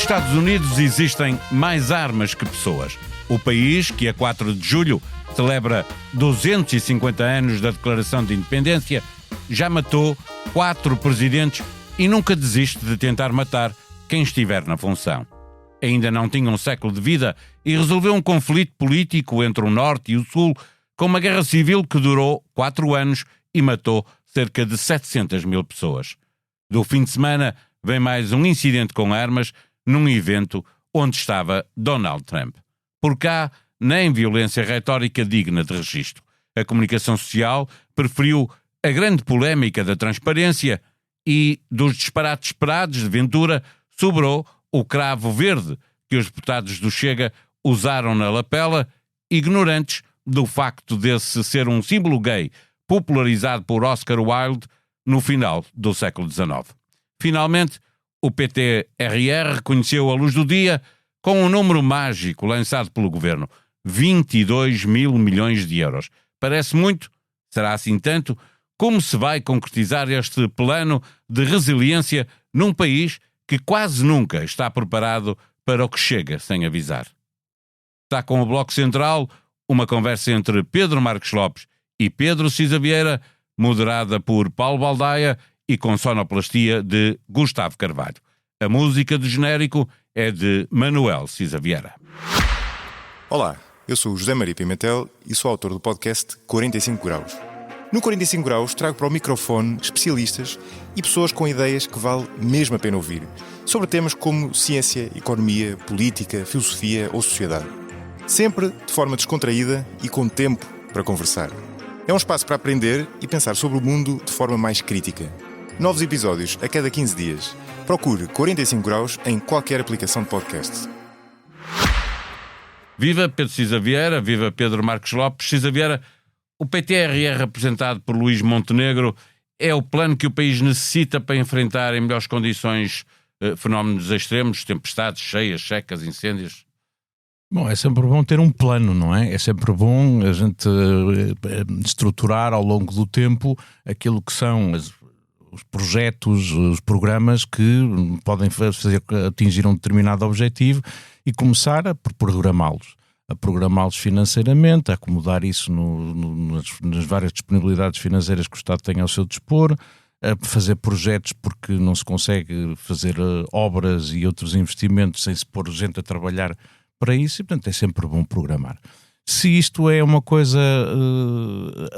Estados Unidos existem mais armas que pessoas. O país, que a 4 de julho celebra 250 anos da Declaração de Independência, já matou 4 presidentes e nunca desiste de tentar matar quem estiver na função. Ainda não tinha um século de vida e resolveu um conflito político entre o Norte e o Sul com uma guerra civil que durou 4 anos e matou cerca de 700 mil pessoas. Do fim de semana vem mais um incidente com armas num evento onde estava Donald Trump. Por cá, nem violência retórica digna de registro. A comunicação social preferiu a grande polémica da transparência e, dos disparates esperados de Ventura, sobrou o cravo verde que os deputados do Chega usaram na lapela, ignorantes do facto desse ser um símbolo gay popularizado por Oscar Wilde no final do século XIX. Finalmente, o PTRR reconheceu a luz do dia com um número mágico lançado pelo governo: 22 mil milhões de euros. Parece muito? Será assim tanto? Como se vai concretizar este plano de resiliência num país que quase nunca está preparado para o que chega sem avisar? Está com o Bloco Central uma conversa entre Pedro Marcos Lopes e Pedro Cisa Vieira, moderada por Paulo Baldaia e com sonoplastia de Gustavo Carvalho. A música do genérico é de Manuel Cisa Vieira. Olá, eu sou o José Maria Pimentel e sou autor do podcast 45 Graus. No 45 Graus trago para o microfone especialistas e pessoas com ideias que vale mesmo a pena ouvir, sobre temas como ciência, economia, política, filosofia ou sociedade. Sempre de forma descontraída e com tempo para conversar. É um espaço para aprender e pensar sobre o mundo de forma mais crítica. Novos episódios a cada 15 dias. Procure 45 Graus em qualquer aplicação de podcast. Viva Pedro Cisa Vieira, viva Pedro Marcos Lopes. Cisa Vieira, o PTRR representado por Luís Montenegro é o plano que o país necessita para enfrentar em melhores condições fenómenos extremos, tempestades, cheias, secas, incêndios? Bom, é sempre bom ter um plano, não é? É sempre bom a gente estruturar ao longo do tempo aquilo que são os projetos, os programas que podem fazer atingir um determinado objetivo e começar a programá-los financeiramente, a acomodar isso nas várias disponibilidades financeiras que o Estado tem ao seu dispor, a fazer projetos porque não se consegue fazer obras e outros investimentos sem se pôr gente a trabalhar para isso, e portanto é sempre bom programar. Se isto é uma coisa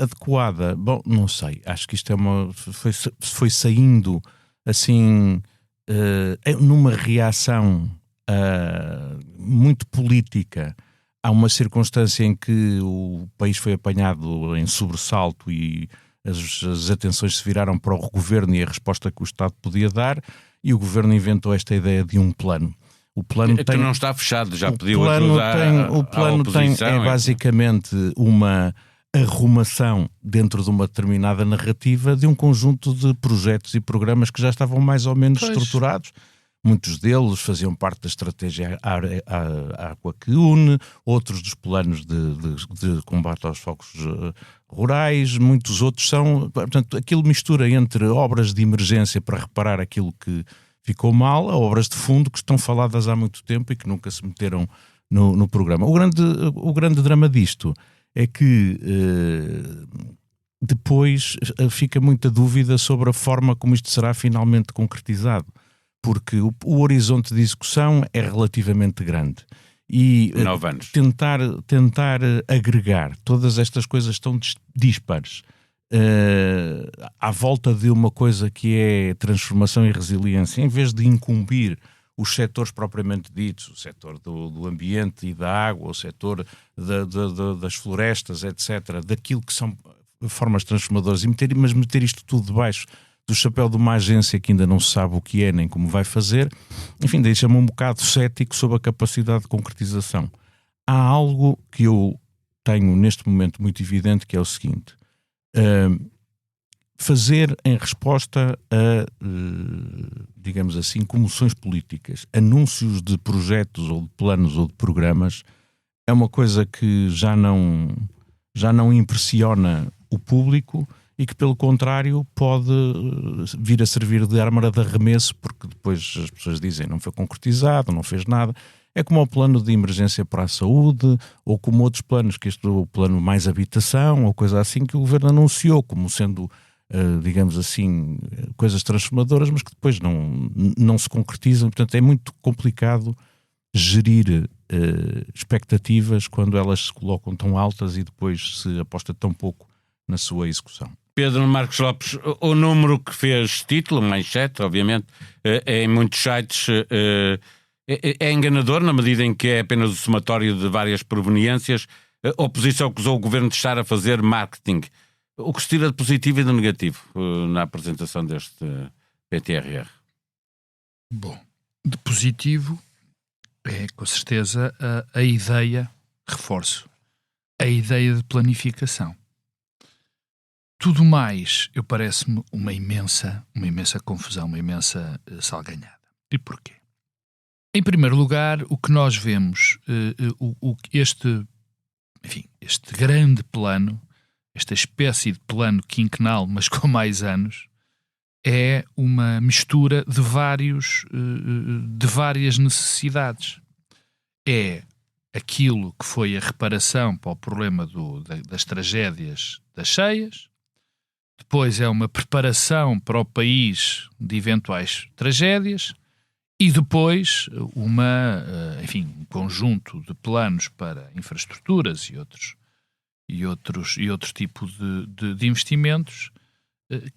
adequada, bom, não sei, acho que isto foi saindo assim numa reação muito política a uma circunstância em que o país foi apanhado em sobressalto e as atenções se viraram para o governo e a resposta que o Estado podia dar, e o governo inventou esta ideia de um plano. O plano que não está fechado, já pediu ajuda o plano tem basicamente uma arrumação dentro de uma determinada narrativa de um conjunto de projetos e programas que já estavam mais ou menos estruturados. Muitos deles faziam parte da estratégia Água que Une, outros dos planos de combate aos focos rurais, muitos outros são... Portanto, aquilo mistura entre obras de emergência para reparar aquilo que ficou mal, a obras de fundo que estão faladas há muito tempo e que nunca se meteram no programa. O grande drama disto é que depois fica muita dúvida sobre a forma como isto será finalmente concretizado, porque o horizonte de execução é relativamente grande. E 9 anos. Tentar agregar todas estas coisas tão dispares à volta de uma coisa que é transformação e resiliência, em vez de incumbir os setores propriamente ditos, o setor do ambiente e da água, o setor das florestas, etc., daquilo que são formas transformadoras, mas meter isto tudo debaixo do chapéu de uma agência que ainda não se sabe o que é nem como vai fazer, enfim, deixa-me um bocado cético sobre a capacidade de concretização. Há algo que eu tenho neste momento muito evidente, que é o seguinte: fazer em resposta a, digamos assim, comoções políticas, anúncios de projetos ou de planos ou de programas, é uma coisa que já não impressiona o público e que, pelo contrário, pode vir a servir de arma de arremesso, porque depois as pessoas dizem não foi concretizado, não fez nada. É como o plano de emergência para a saúde, ou como outros planos, que este é o plano mais habitação, ou coisa assim, que o Governo anunciou como sendo, digamos assim, coisas transformadoras, mas que depois não se concretizam. Portanto, é muito complicado gerir expectativas quando elas se colocam tão altas e depois se aposta tão pouco na sua execução. Pedro Marcos Lopes, o número que fez título, manchete, obviamente, em muitos sites é enganador na medida em que é apenas o somatório de várias proveniências. A oposição acusou o Governo de estar a fazer marketing. O que se tira de positivo e de negativo na apresentação deste PTRR? Bom, de positivo é com certeza a ideia, reforço, a ideia de planificação. Tudo mais, parece-me uma imensa confusão, uma imensa salganhada. E porquê? Em primeiro lugar, o que nós vemos, este grande plano, esta espécie de plano quinquenal, mas com mais anos, é uma mistura de várias necessidades. É aquilo que foi a reparação para o problema das tragédias das cheias, depois é uma preparação para o país de eventuais tragédias e depois um conjunto de planos para infraestruturas e outro tipo de investimentos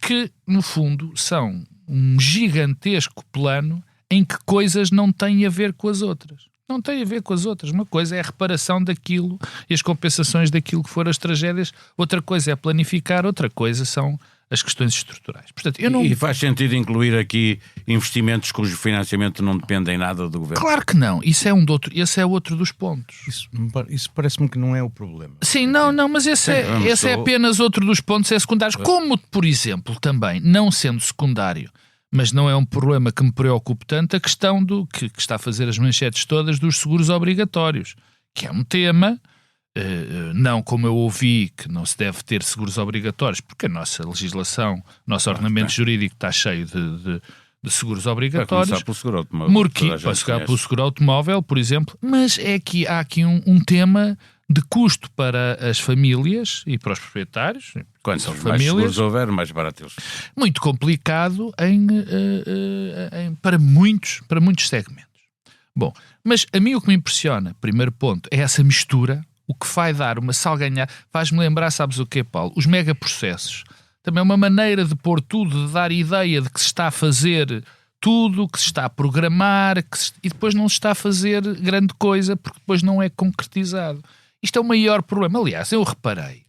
que, no fundo, são um gigantesco plano em que coisas não têm a ver com as outras. Não tem a ver com as outras. Uma coisa é a reparação daquilo e as compensações daquilo que foram as tragédias, outra coisa é planificar, outra coisa são as questões estruturais. Portanto, E faz sentido incluir aqui investimentos cujo financiamento não dependem nada do Governo? Claro que não. Esse é outro dos pontos. Isso parece-me que não é o problema. Sim, não, mas esse é apenas outro dos pontos, é secundários. Como, por exemplo, também, não sendo secundário, mas não é um problema que me preocupe tanto, a questão do que está a fazer as manchetes todas dos seguros obrigatórios, que é um tema, não como eu ouvi, que não se deve ter seguros obrigatórios, porque a nossa legislação, o nosso ordenamento jurídico está cheio de seguros obrigatórios. Para começar pelo seguro automóvel. Pelo seguro automóvel, por exemplo, mas há aqui um tema de custo para as famílias e para os proprietários. Quantos mais seguros houver, mais barato eles. Muito complicado para muitos segmentos. Bom, mas a mim o que me impressiona, primeiro ponto, é essa mistura, o que vai dar uma salganhada. Faz-me lembrar, sabes o quê, Paulo? Os megaprocessos. Também é uma maneira de pôr tudo, de dar ideia de que se está a fazer tudo, que se está a programar, e depois não se está a fazer grande coisa, porque depois não é concretizado. Isto é o maior problema. Aliás, eu reparei,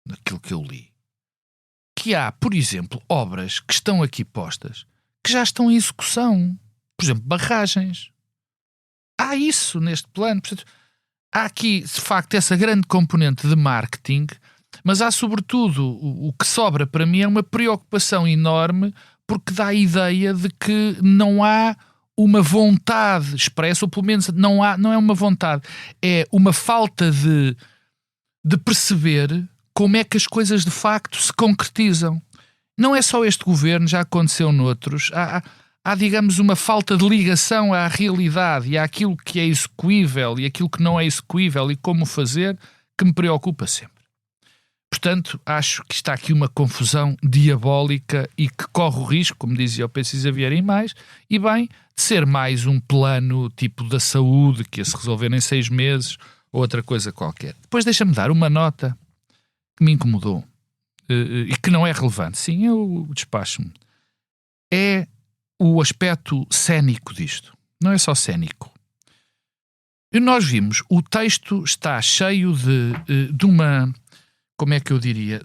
naquilo que eu li, que há, por exemplo, obras que estão aqui postas, que já estão em execução. Por exemplo, barragens. Há isso neste plano. Portanto, há aqui, de facto, essa grande componente de marketing, mas há, sobretudo, o que sobra para mim é uma preocupação enorme, porque dá a ideia de que não há uma vontade expressa, ou pelo menos não é uma vontade, é uma falta de perceber como é que as coisas de facto se concretizam. Não é só este governo, já aconteceu noutros. Há, digamos, uma falta de ligação à realidade e àquilo que é execuível e aquilo que não é execuível e como fazer, que me preocupa sempre. Portanto, acho que está aqui uma confusão diabólica e que corre o risco, como dizia o P.C. Xavier e bem, de ser mais um plano tipo da saúde que ia se resolver em 6 meses ou outra coisa qualquer. Depois deixa-me dar uma nota que me incomodou e que não é relevante. Sim, eu despacho-me. É o aspecto cénico disto. Não é só cénico. E nós vimos, o texto está cheio de uma... Como é que eu diria?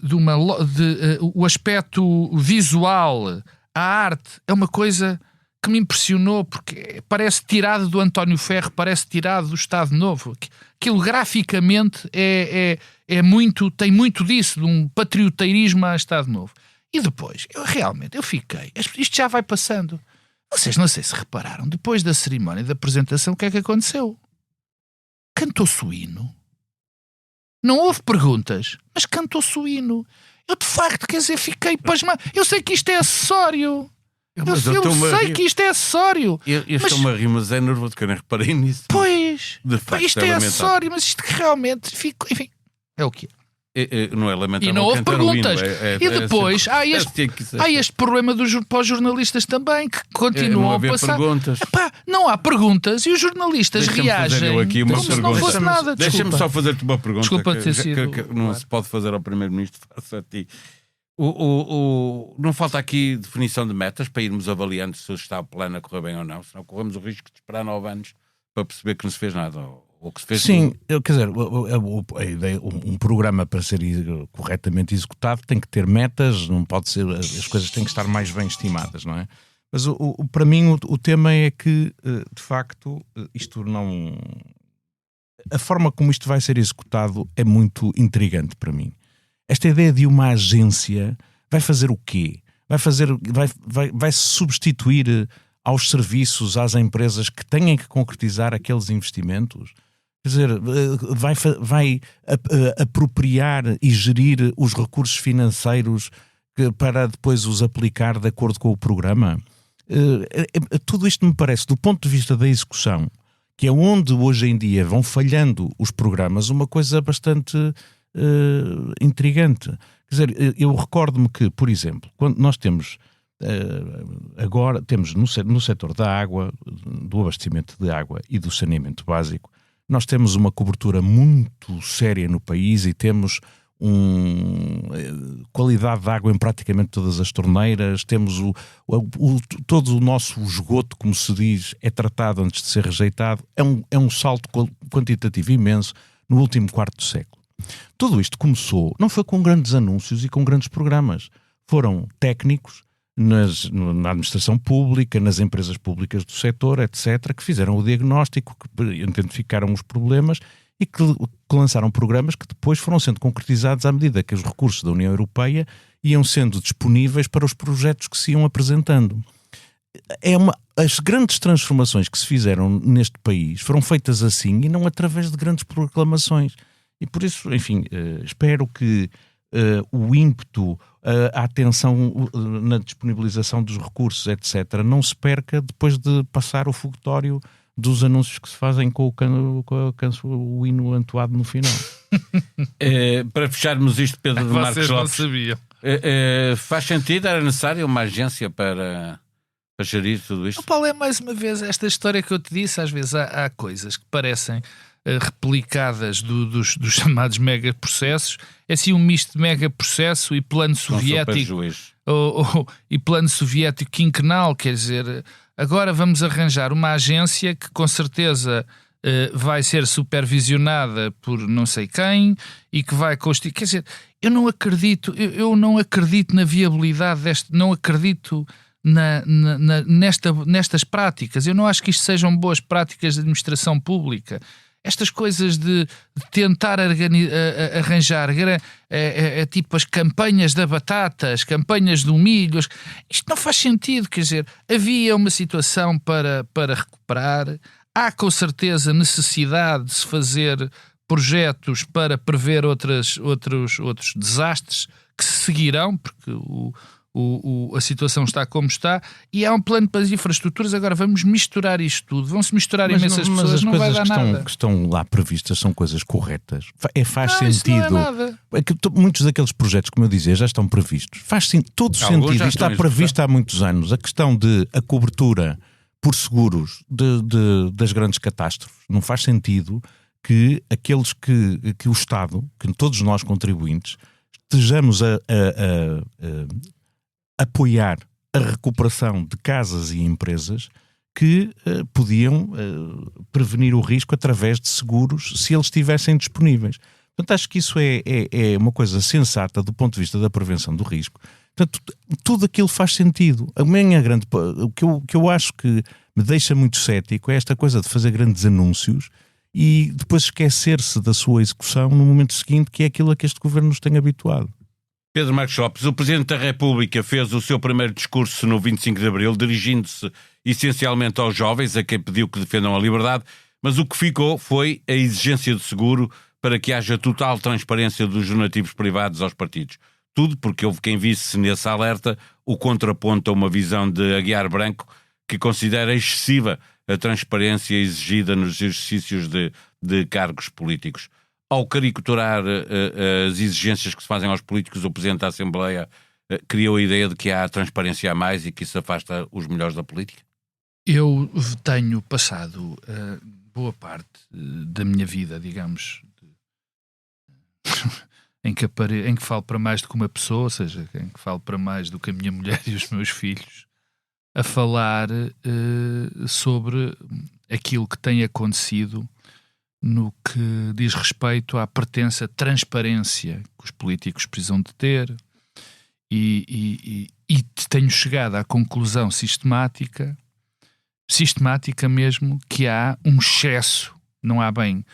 O aspecto visual, a arte, é uma coisa que me impressionou, porque parece tirado do António Ferro, parece tirado do Estado Novo. Aquilo graficamente tem muito disso, de um patrioteirismo a Estado Novo. E depois, eu fiquei, isto já vai passando. Vocês não sei se repararam, depois da cerimónia da apresentação, o que é que aconteceu? Cantou-se o hino. Não houve perguntas. mas cantou-se o hino. Eu, de facto, quer dizer, fiquei pasmado. Eu sei que isto é acessório. Eu sei que isto é acessório. Eu estou-me a rir, mas é nervoso, que eu nem reparei nisso. Pois, De facto, isto é lamentável. acessório, mas isto que realmente ficou. Enfim, é o que é. Não é lamentável. E não houve cantar o hino, perguntas. E depois há este problema para os jornalistas também, que continuam a passar. Perguntas. Epá, não há perguntas e os jornalistas Deixa-me fazer reagem eu aqui uma como se não pergunta. fosse nada. Deixa-me Desculpa. só fazer-te uma pergunta. Desculpa ter que sido, não claro. se pode fazer ao Primeiro-Ministro, faço a ti. Não falta aqui definição de metas para irmos avaliando se está o plano a correr bem ou não, senão corremos o risco de esperar 9 anos para perceber que não se fez nada. Ou que se fez Sim, quer dizer, um programa para ser corretamente executado tem que ter metas, não pode ser, as coisas têm que estar mais bem estimadas, não é? Mas para mim o tema é que, de facto, isto não... A forma como isto vai ser executado é muito intrigante para mim. Esta ideia de uma agência vai fazer o quê? Vai substituir aos serviços, às empresas que têm que concretizar aqueles investimentos? Quer dizer, vai apropriar e gerir os recursos financeiros para depois os aplicar de acordo com o programa? Tudo isto me parece, do ponto de vista da execução, que é onde hoje em dia vão falhando os programas, uma coisa bastante intrigante. Quer dizer, eu recordo-me que, por exemplo, quando nós temos agora temos no setor da água, do abastecimento de água e do saneamento básico, nós temos uma cobertura muito séria no país e temos qualidade de água em praticamente todas as torneiras, temos todo o nosso esgoto, como se diz, é tratado antes de ser rejeitado. É um salto quantitativo imenso no último quarto século. Tudo isto começou, não foi com grandes anúncios e com grandes programas. Foram técnicos na administração pública, nas empresas públicas do setor, etc., que fizeram o diagnóstico, que identificaram os problemas e que lançaram programas que depois foram sendo concretizados à medida que os recursos da União Europeia iam sendo disponíveis para os projetos que se iam apresentando. As grandes transformações que se fizeram neste país foram feitas assim e não através de grandes proclamações. E por isso, enfim, espero que o ímpeto, a atenção na disponibilização dos recursos, etc., não se perca depois de passar o fogotório dos anúncios que se fazem com o hino entoado no final. Para fecharmos isto, Pedro de Marcos Vocês não Lopes, sabiam. faz sentido? Era necessária uma agência para gerir tudo isto? Paulo, é mais uma vez esta história que eu te disse. Às vezes há coisas que parecem replicadas dos chamados megaprocessos. É assim um misto de megaprocesso e plano soviético e plano soviético quinquenal. Quer dizer, agora vamos arranjar uma agência que com certeza vai ser supervisionada por não sei quem e que vai constituir. Quer dizer, eu não acredito na viabilidade não acredito nestas práticas. Eu não acho que isto sejam boas práticas de administração pública. Estas coisas de tentar arranjar tipo as campanhas da batata, as campanhas do milho, isto não faz sentido. Quer dizer, havia uma situação para recuperar, há com certeza necessidade de se fazer projetos para prever outros desastres que se seguirão, porque a situação está como está, e há um plano para as infraestruturas. Agora vamos misturar isto tudo, vão-se misturar imensas pessoas, mas as não coisas vai dar nada. Que estão lá previstas são coisas corretas. Faz Não, sentido. isso não é nada. Muitos daqueles projetos, como eu dizia, já estão previstos. Faz todo Alguns sentido. já Isto está estão em previsto há muitos anos. A questão de a cobertura por seguros das grandes catástrofes. Não faz sentido que aqueles que o Estado, que todos nós contribuintes, estejamos a apoiar a recuperação de casas e empresas que podiam prevenir o risco através de seguros se eles estivessem disponíveis. Portanto, acho que isso é uma coisa sensata do ponto de vista da prevenção do risco. Portanto, tudo aquilo faz sentido. O que eu acho que me deixa muito cético é esta coisa de fazer grandes anúncios e depois esquecer-se da sua execução no momento seguinte, que é aquilo a que este governo nos tem habituado. Pedro Marcos Lopes, o Presidente da República fez o seu primeiro discurso no 25 de Abril, dirigindo-se essencialmente aos jovens, a quem pediu que defendam a liberdade, mas o que ficou foi a exigência de seguro para que haja total transparência dos donativos privados aos partidos. Tudo porque houve quem visse nesse alerta o contraponto a uma visão de Aguiar Branco que considera excessiva a transparência exigida nos exercícios de cargos políticos. Ao caricaturar as exigências que se fazem aos políticos, o Presidente da Assembleia criou a ideia de que há transparência a mais e que isso afasta os melhores da política? Eu tenho passado boa parte da minha vida, digamos, em que falo para mais do que uma pessoa, ou seja, em que falo para mais do que a minha mulher e os meus filhos, a falar sobre aquilo que tem acontecido no que diz respeito à pretensa transparência que os políticos precisam de ter e tenho chegado à conclusão sistemática mesmo, que há um excesso, não há bem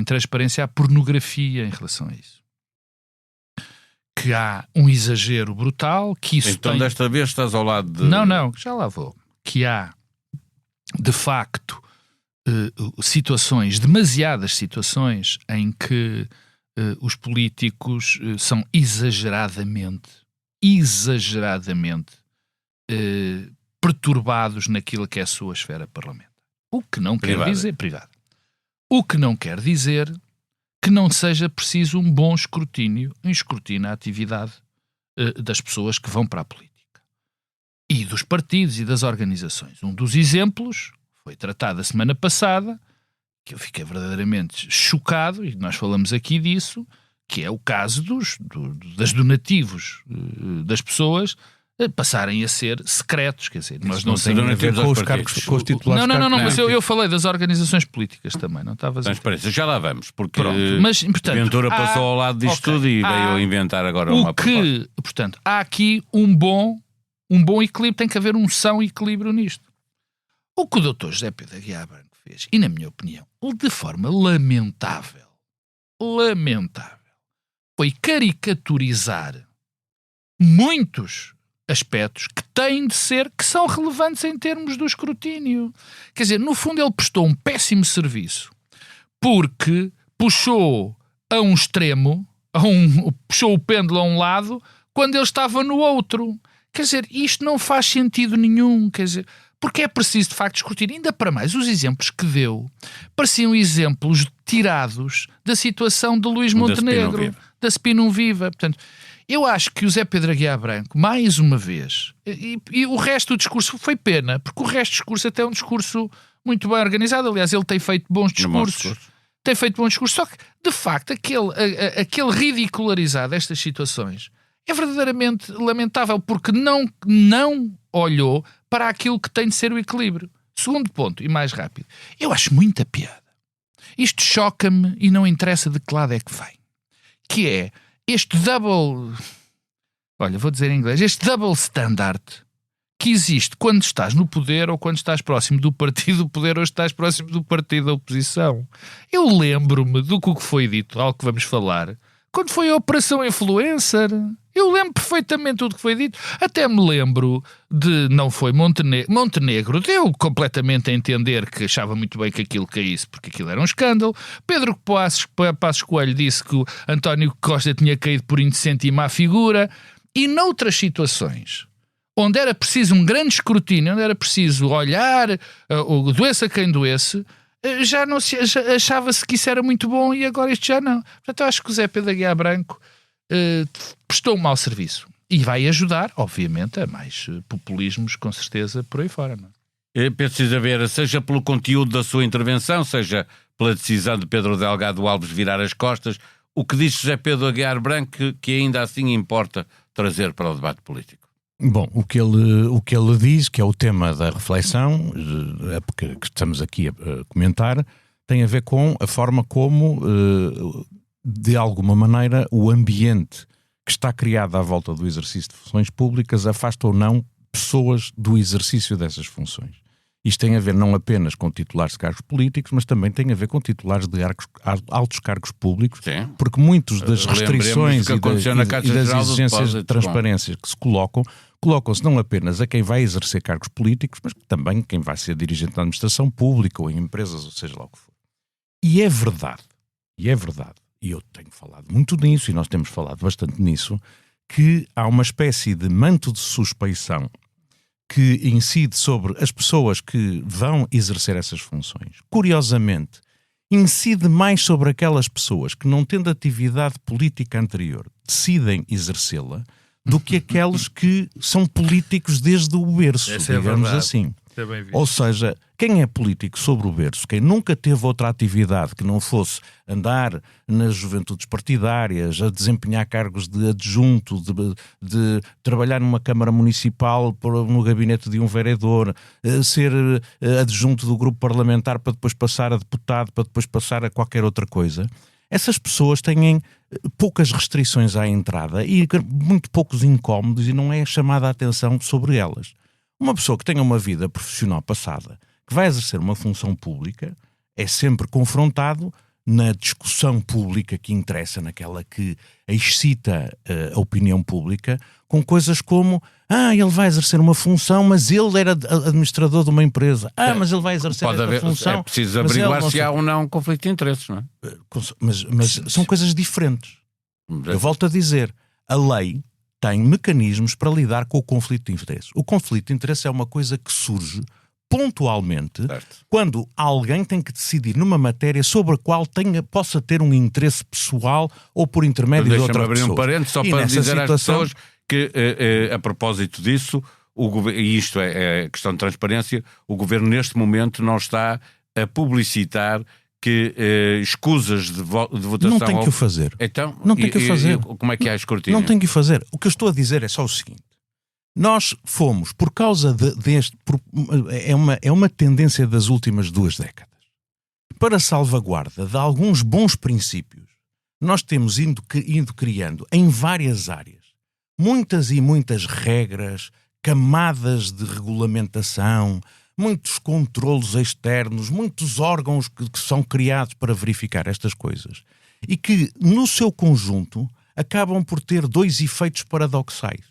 transparência, há pornografia em relação a isso. Que há um exagero brutal, que isso então desta vez estás ao lado de... Não, já lá vou. Que há, de facto, demasiadas situações em que os políticos são exageradamente perturbados naquilo que é a sua esfera parlamentar. O que não quer dizer privada. O que não quer dizer que não seja preciso um bom escrutínio, a atividade das pessoas que vão para a política. E dos partidos e das organizações. Um dos exemplos foi tratado a semana passada, que eu fiquei verdadeiramente chocado, e nós falamos aqui disso, que é o caso das donativos das pessoas passarem a ser secretos, quer dizer, nós não tem a ver com os cargos, com os titulares. Não, mas eu falei das organizações políticas também, não estava a dizer. Transparência, já lá vamos, porque mas, portanto, Ventura passou ao lado disto tudo e veio inventar agora uma proposta. Portanto, há aqui um bom equilíbrio, tem que haver um são equilíbrio nisto. O que o Dr. José Pedro Aguiar Branco fez, e na minha opinião, de forma lamentável, foi caricaturizar muitos aspectos que são relevantes em termos do escrutínio. Quer dizer, no fundo ele prestou um péssimo serviço porque puxou a um extremo, puxou o pêndulo a um lado quando ele estava no outro. Quer dizer, isto não faz sentido nenhum, quer dizer, porque é preciso de facto discutir. Ainda para mais, os exemplos que deu pareciam exemplos tirados da situação de Luís Montenegro, da Spinum Viva. Portanto, eu acho que o Zé Pedro Aguiar Branco, mais uma vez, e o resto do discurso foi pena, porque o resto do discurso até é um discurso muito bem organizado. Aliás, ele tem feito bons discursos. Só que, de facto, aquele ridicularizar destas situações é verdadeiramente lamentável, porque não olhou para aquilo que tem de ser o equilíbrio. Segundo ponto, e mais rápido, eu acho muita piada. Isto choca-me e não interessa de que lado é que vem. Que é este este double standard que existe quando estás no poder ou quando estás próximo do partido do poder ou estás próximo do partido da oposição. Eu lembro-me do que foi dito, algo que vamos falar, quando foi a Operação Influencer. Eu lembro perfeitamente tudo o que foi dito. Até me lembro não foi Montenegro, deu completamente a entender que achava muito bem que aquilo caísse, porque aquilo era um escândalo. Pedro Passos Coelho disse que o António Costa tinha caído por indecente e má figura. E noutras situações, onde era preciso um grande escrutínio, onde era preciso olhar o doença quem doesse, já achava-se que isso era muito bom e agora isto já não. Portanto, eu acho que o Zé Pedro Aguiar Branco prestou um mau serviço e vai ajudar, obviamente, a mais populismos, com certeza, por aí fora. Não é? Precisa ver, seja pelo conteúdo da sua intervenção, seja pela decisão de Pedro Delgado Alves virar as costas, o que diz José Pedro Aguiar Branco que ainda assim importa trazer para o debate político? Bom, o que ele diz, que é o tema da reflexão, que estamos aqui a comentar, tem a ver com a forma como, de alguma maneira, o ambiente que está criado à volta do exercício de funções públicas afasta ou não pessoas do exercício dessas funções. Isto tem a ver não apenas com titulares de cargos políticos, mas também tem a ver com titulares de altos cargos públicos, sim, porque muitas das restrições e das exigências de transparência que se colocam-se não apenas a quem vai exercer cargos políticos, mas também quem vai ser dirigente da administração pública ou em empresas, ou seja lá o que for. E é verdade e é verdade, e eu tenho falado muito nisso, e nós temos falado bastante nisso, que há uma espécie de manto de suspeição que incide sobre as pessoas que vão exercer essas funções. Curiosamente, incide mais sobre aquelas pessoas que, não tendo atividade política anterior, decidem exercê-la, do que aqueles que são políticos desde o berço, digamos assim. Ou seja, quem é político sobre o berço, quem nunca teve outra atividade que não fosse andar nas juventudes partidárias, a desempenhar cargos de adjunto, de trabalhar numa Câmara Municipal, no gabinete de um vereador, ser adjunto do grupo parlamentar para depois passar a deputado, para depois passar a qualquer outra coisa, essas pessoas têm poucas restrições à entrada e muito poucos incómodos e não é chamada a atenção sobre elas. Uma pessoa que tenha uma vida profissional passada, que vai exercer uma função pública, é sempre confrontado na discussão pública que interessa, naquela que excita a opinião pública, com coisas como ele vai exercer uma função, mas ele era administrador de uma empresa. Mas ele vai exercer essa função. É preciso averiguar se há ou não um conflito de interesses, não é? Mas são coisas diferentes. Eu volto a dizer, a lei tem mecanismos para lidar com o conflito de interesse. O conflito de interesse é uma coisa que surge pontualmente, certo, quando alguém tem que decidir numa matéria sobre a qual possa ter um interesse pessoal ou por intermédio de outra pessoa. Deixa-me abrir um parênteses só para dizer às pessoas que, a propósito disso, e isto é questão de transparência, o Governo neste momento não está a publicitar que escusas de votação... Não tem que o fazer. Então, não tem que o fazer. Como é que há a escrutínio? Não tem que o fazer. O que eu estou a dizer é só o seguinte. Nós fomos, por causa deste... É uma tendência das últimas 2 décadas. Para a salvaguarda de alguns bons princípios, nós temos ido criando em várias áreas muitas e muitas regras, camadas de regulamentação, muitos controlos externos, muitos órgãos que são criados para verificar estas coisas e que, no seu conjunto, acabam por ter 2 efeitos paradoxais.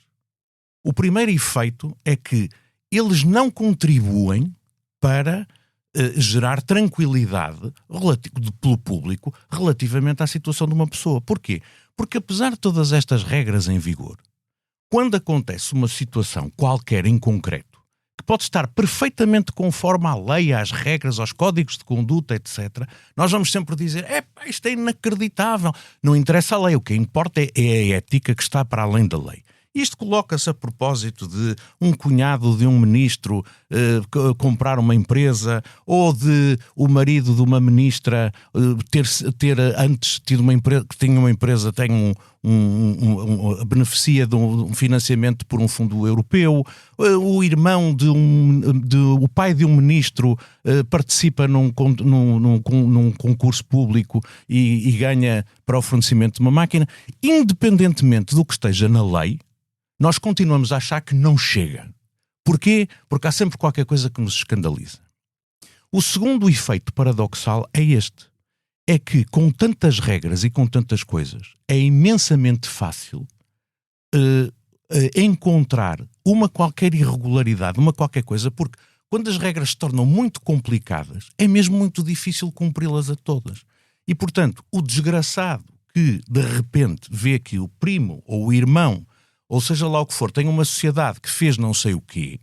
O primeiro efeito é que eles não contribuem para gerar tranquilidade pelo público relativamente à situação de uma pessoa. Porquê? Porque apesar de todas estas regras em vigor, quando acontece uma situação qualquer em concreto, que pode estar perfeitamente conforme à lei, às regras, aos códigos de conduta, etc., nós vamos sempre dizer, isto é inacreditável. Não interessa a lei, o que importa é a ética que está para além da lei. Isto coloca-se a propósito de um cunhado de um ministro comprar uma empresa, ou de o marido de uma ministra ter antes tido uma empresa, que tinha uma empresa, tem beneficia de um financiamento por um fundo europeu, o irmão o pai de um ministro participa num concurso público e ganha para o fornecimento de uma máquina. Independentemente do que esteja na lei, nós continuamos a achar que não chega. Porquê? Porque há sempre qualquer coisa que nos escandaliza. O segundo efeito paradoxal é este. É que com tantas regras e com tantas coisas, é imensamente fácil encontrar uma qualquer irregularidade, uma qualquer coisa, porque quando as regras se tornam muito complicadas, é mesmo muito difícil cumpri-las a todas. E, portanto, o desgraçado que, de repente, vê que o primo ou o irmão, ou seja lá o que for, tem uma sociedade que fez não sei o quê,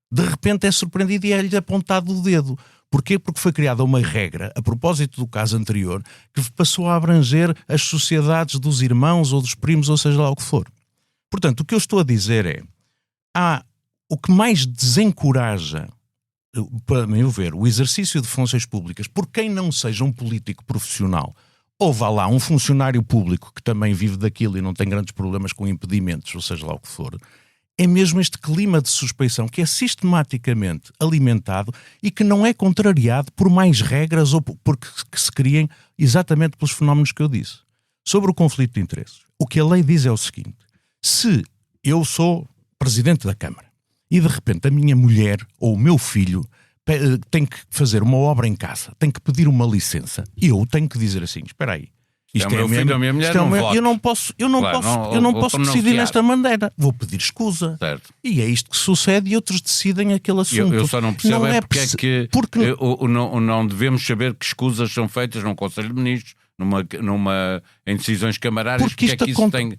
de repente é surpreendido e é-lhe apontado o dedo. Porquê? Porque foi criada uma regra, a propósito do caso anterior, que passou a abranger as sociedades dos irmãos ou dos primos, ou seja lá o que for. Portanto, o que eu estou a dizer é, o que mais desencoraja, para meu ver, o exercício de funções públicas por quem não seja um político profissional, ou vá lá, um funcionário público que também vive daquilo e não tem grandes problemas com impedimentos, ou seja lá o que for, é mesmo este clima de suspeição que é sistematicamente alimentado e que não é contrariado por mais regras ou porque se criem exatamente pelos fenómenos que eu disse. Sobre o conflito de interesses, o que a lei diz é o seguinte: se eu sou presidente da Câmara e de repente a minha mulher ou o meu filho tem que fazer uma obra em casa, tem que pedir uma licença, eu tenho que dizer assim, espera aí, isto é meu filho, a minha mulher, eu não posso decidir nesta maneira, vou pedir escusa. Certo. E é isto que sucede e outros decidem aquele assunto. Eu só não percebo porque não devemos saber que escusas são feitas num Conselho de Ministros, em decisões camarárias. Porque isto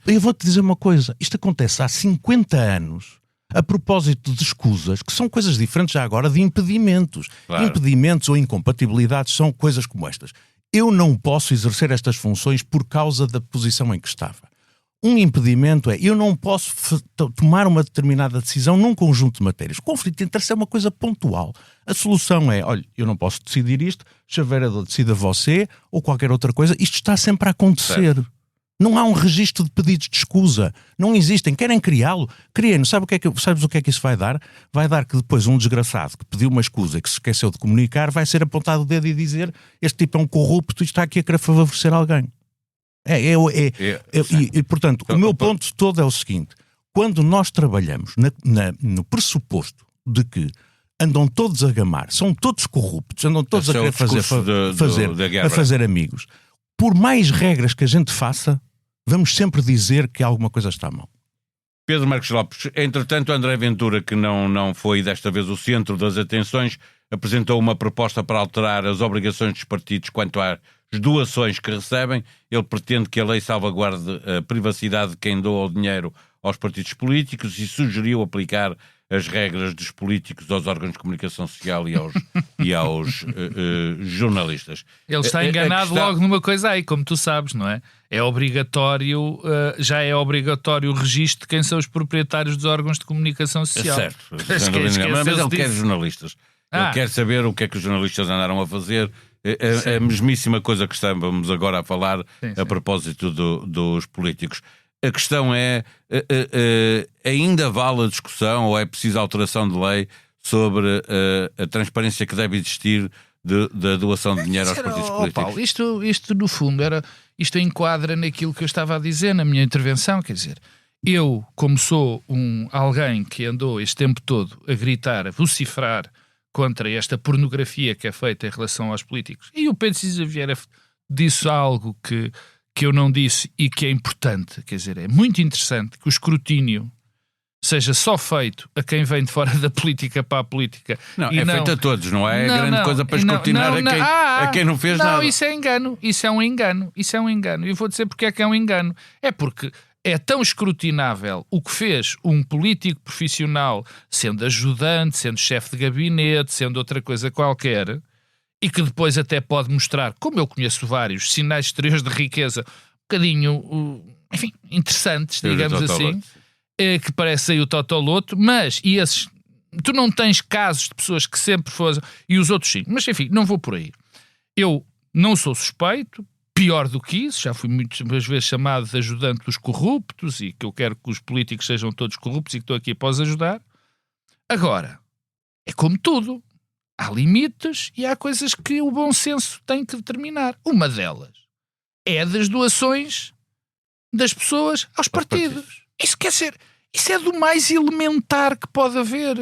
Eu vou-te dizer uma coisa, isto acontece há 50 anos, a propósito de escusas, que são coisas diferentes já agora de impedimentos. Claro. Impedimentos ou incompatibilidades são coisas como estas. Eu não posso exercer estas funções por causa da posição em que estava. Um impedimento eu não posso tomar uma determinada decisão num conjunto de matérias. O conflito de interesse é uma coisa pontual. A solução é, olha, eu não posso decidir isto, Chaverador decida você ou qualquer outra coisa. Isto está sempre a acontecer. Certo. Não há um registro de pedidos de escusa. Não existem. Querem criá-lo? Criem-no. Sabes o que é que isso vai dar? Vai dar que depois um desgraçado que pediu uma escusa e que se esqueceu de comunicar vai ser apontado o dedo e dizer este tipo é um corrupto e está aqui a querer favorecer alguém. E portanto, o meu ponto todo é o seguinte: quando nós trabalhamos no pressuposto de que andam todos a gamar, são todos corruptos, andam todos a querer fazer amigos, por mais regras que a gente faça, vamos sempre dizer que alguma coisa está mal. Pedro Marcos Lopes, entretanto, André Ventura, que não foi desta vez o centro das atenções, apresentou uma proposta para alterar as obrigações dos partidos quanto às doações que recebem. Ele pretende que a lei salvaguarde a privacidade de quem doa o dinheiro aos partidos políticos e sugeriu aplicar as regras dos políticos aos órgãos de comunicação social e aos jornalistas. Ele está enganado logo numa coisa aí, como tu sabes, não é? É obrigatório, já é obrigatório o registro de quem são os proprietários dos órgãos de comunicação social. Certo, mas ele quer jornalistas. Ele quer saber o que é que os jornalistas andaram a fazer. A mesmíssima coisa que estávamos agora a falar a propósito dos políticos. A questão é, ainda vale a discussão ou é preciso alteração de lei sobre a transparência que deve existir da doação de dinheiro aos partidos políticos? Paulo, isto no fundo isto enquadra naquilo que eu estava a dizer na minha intervenção, quer dizer, eu, como sou alguém que andou este tempo todo a gritar, a vociferar contra esta pornografia que é feita em relação aos políticos, e o Pedro Cisa Vieira disse algo que eu não disse e que é importante, quer dizer, é muito interessante que o escrutínio seja só feito a quem vem de fora da política para a política. Não, é feito a todos, não é grande coisa para escrutinar a quem não fez nada. Não, isso é engano, isso é um engano. E eu vou dizer porque é que é um engano. É porque é tão escrutinável o que fez um político profissional, sendo ajudante, sendo chefe de gabinete, sendo outra coisa qualquer, e que depois até pode mostrar, como eu conheço vários, sinais exteriores de riqueza um bocadinho, enfim, interessantes, digamos assim, que parece aí o Totoloto, mas e esses, tu não tens casos de pessoas que sempre fossem, e os outros sim, mas enfim, não vou por aí. Eu não sou suspeito, pior do que isso, já fui muitas vezes chamado de ajudante dos corruptos e que eu quero que os políticos sejam todos corruptos e que estou aqui para os ajudar. Agora, é como tudo. Há limites e há coisas que o bom senso tem que determinar. Uma delas é das doações das pessoas aos partidos. Isso quer dizer, isso é do mais elementar que pode haver.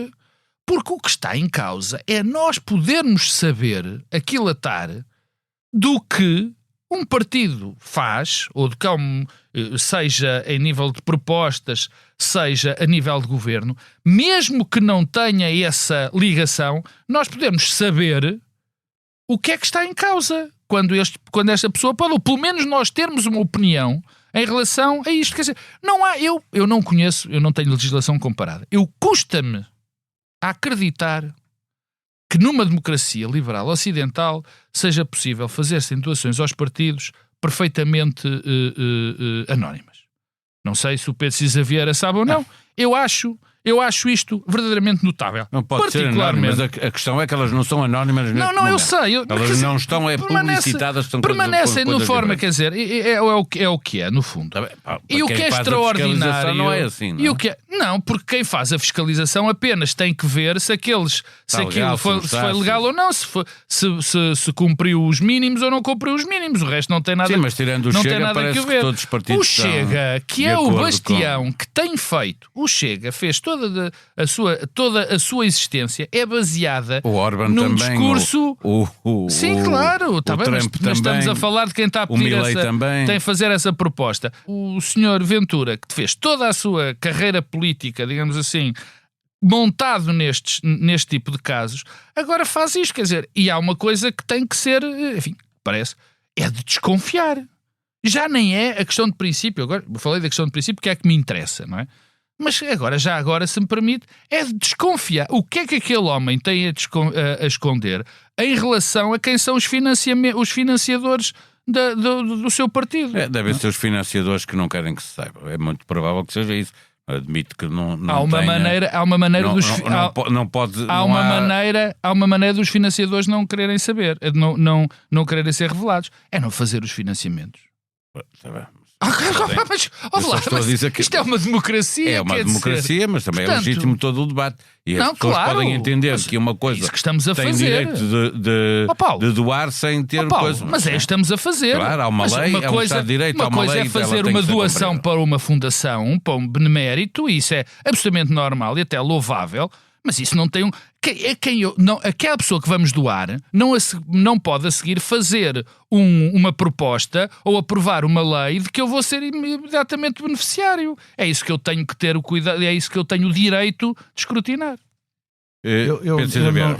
Porque o que está em causa é nós podermos saber, aquilatar, do que um partido faz, ou de como seja em nível de propostas, seja a nível de governo, mesmo que não tenha essa ligação, nós podemos saber o que é que está em causa quando esta pessoa pode, ou pelo menos nós termos uma opinião em relação a isto. Quer dizer, não há, eu não conheço, eu não tenho legislação comparada. Custa-me a acreditar que numa democracia liberal ocidental seja possível fazer-se doações aos partidos perfeitamente anónimas. Não sei se o Pedro Cisa Vieira sabe ou não. Eu acho isto verdadeiramente notável. Não pode ser anónimo, mas a questão é que elas não são anónimas. Não, eu sei. Elas não estão publicitadas. Permanecem de forma, quer dizer, é o que é, no fundo. E o que é extraordinário... Não é assim, não? E o que é... Não, porque quem faz a fiscalização apenas tem que ver se aquilo foi legal ou não, se cumpriu os mínimos ou não cumpriu os mínimos. O resto não tem nada, sim, mas tirando o Chega, parece que todos os partidos o Chega, que é o bastião que tem feito, o Chega fez toda a sua existência, é baseada num discurso... Sim, claro, está bem, mas estamos a falar de quem está a pedir tem a fazer essa proposta. O senhor Ventura, que fez toda a sua carreira política, digamos assim, montado neste tipo de casos, agora faz isto, quer dizer, e há uma coisa que tem que ser, enfim, parece, é de desconfiar. Já nem é a questão de princípio. Agora, falei da questão de princípio que é a que me interessa, não é? Mas agora, se me permite, é de desconfiar. O que é que aquele homem tem a esconder em relação a quem são os financiadores do seu partido? Devem ser os financiadores que não querem que se saiba. É muito provável que seja isso. Admito que não há uma maneira dos financiadores não quererem saber, não quererem ser revelados. É não fazer os financiamentos. Mas isto é uma democracia. É uma democracia, mas também é legítimo todo o debate. E as pessoas podem entender que uma coisa que estamos a tem fazer. direito de doar sem ter coisa. Mas estamos a fazer. Claro, há uma lei, é um Estado de Direito. Uma coisa é fazer uma doação para uma fundação, para um benemérito, e isso é absolutamente normal e até louvável. Mas isso não tem aquela pessoa que vamos doar não pode a seguir fazer uma proposta ou aprovar uma lei de que eu vou ser imediatamente beneficiário. É isso que eu tenho que ter o cuidado, é isso que eu tenho o direito de escrutinar.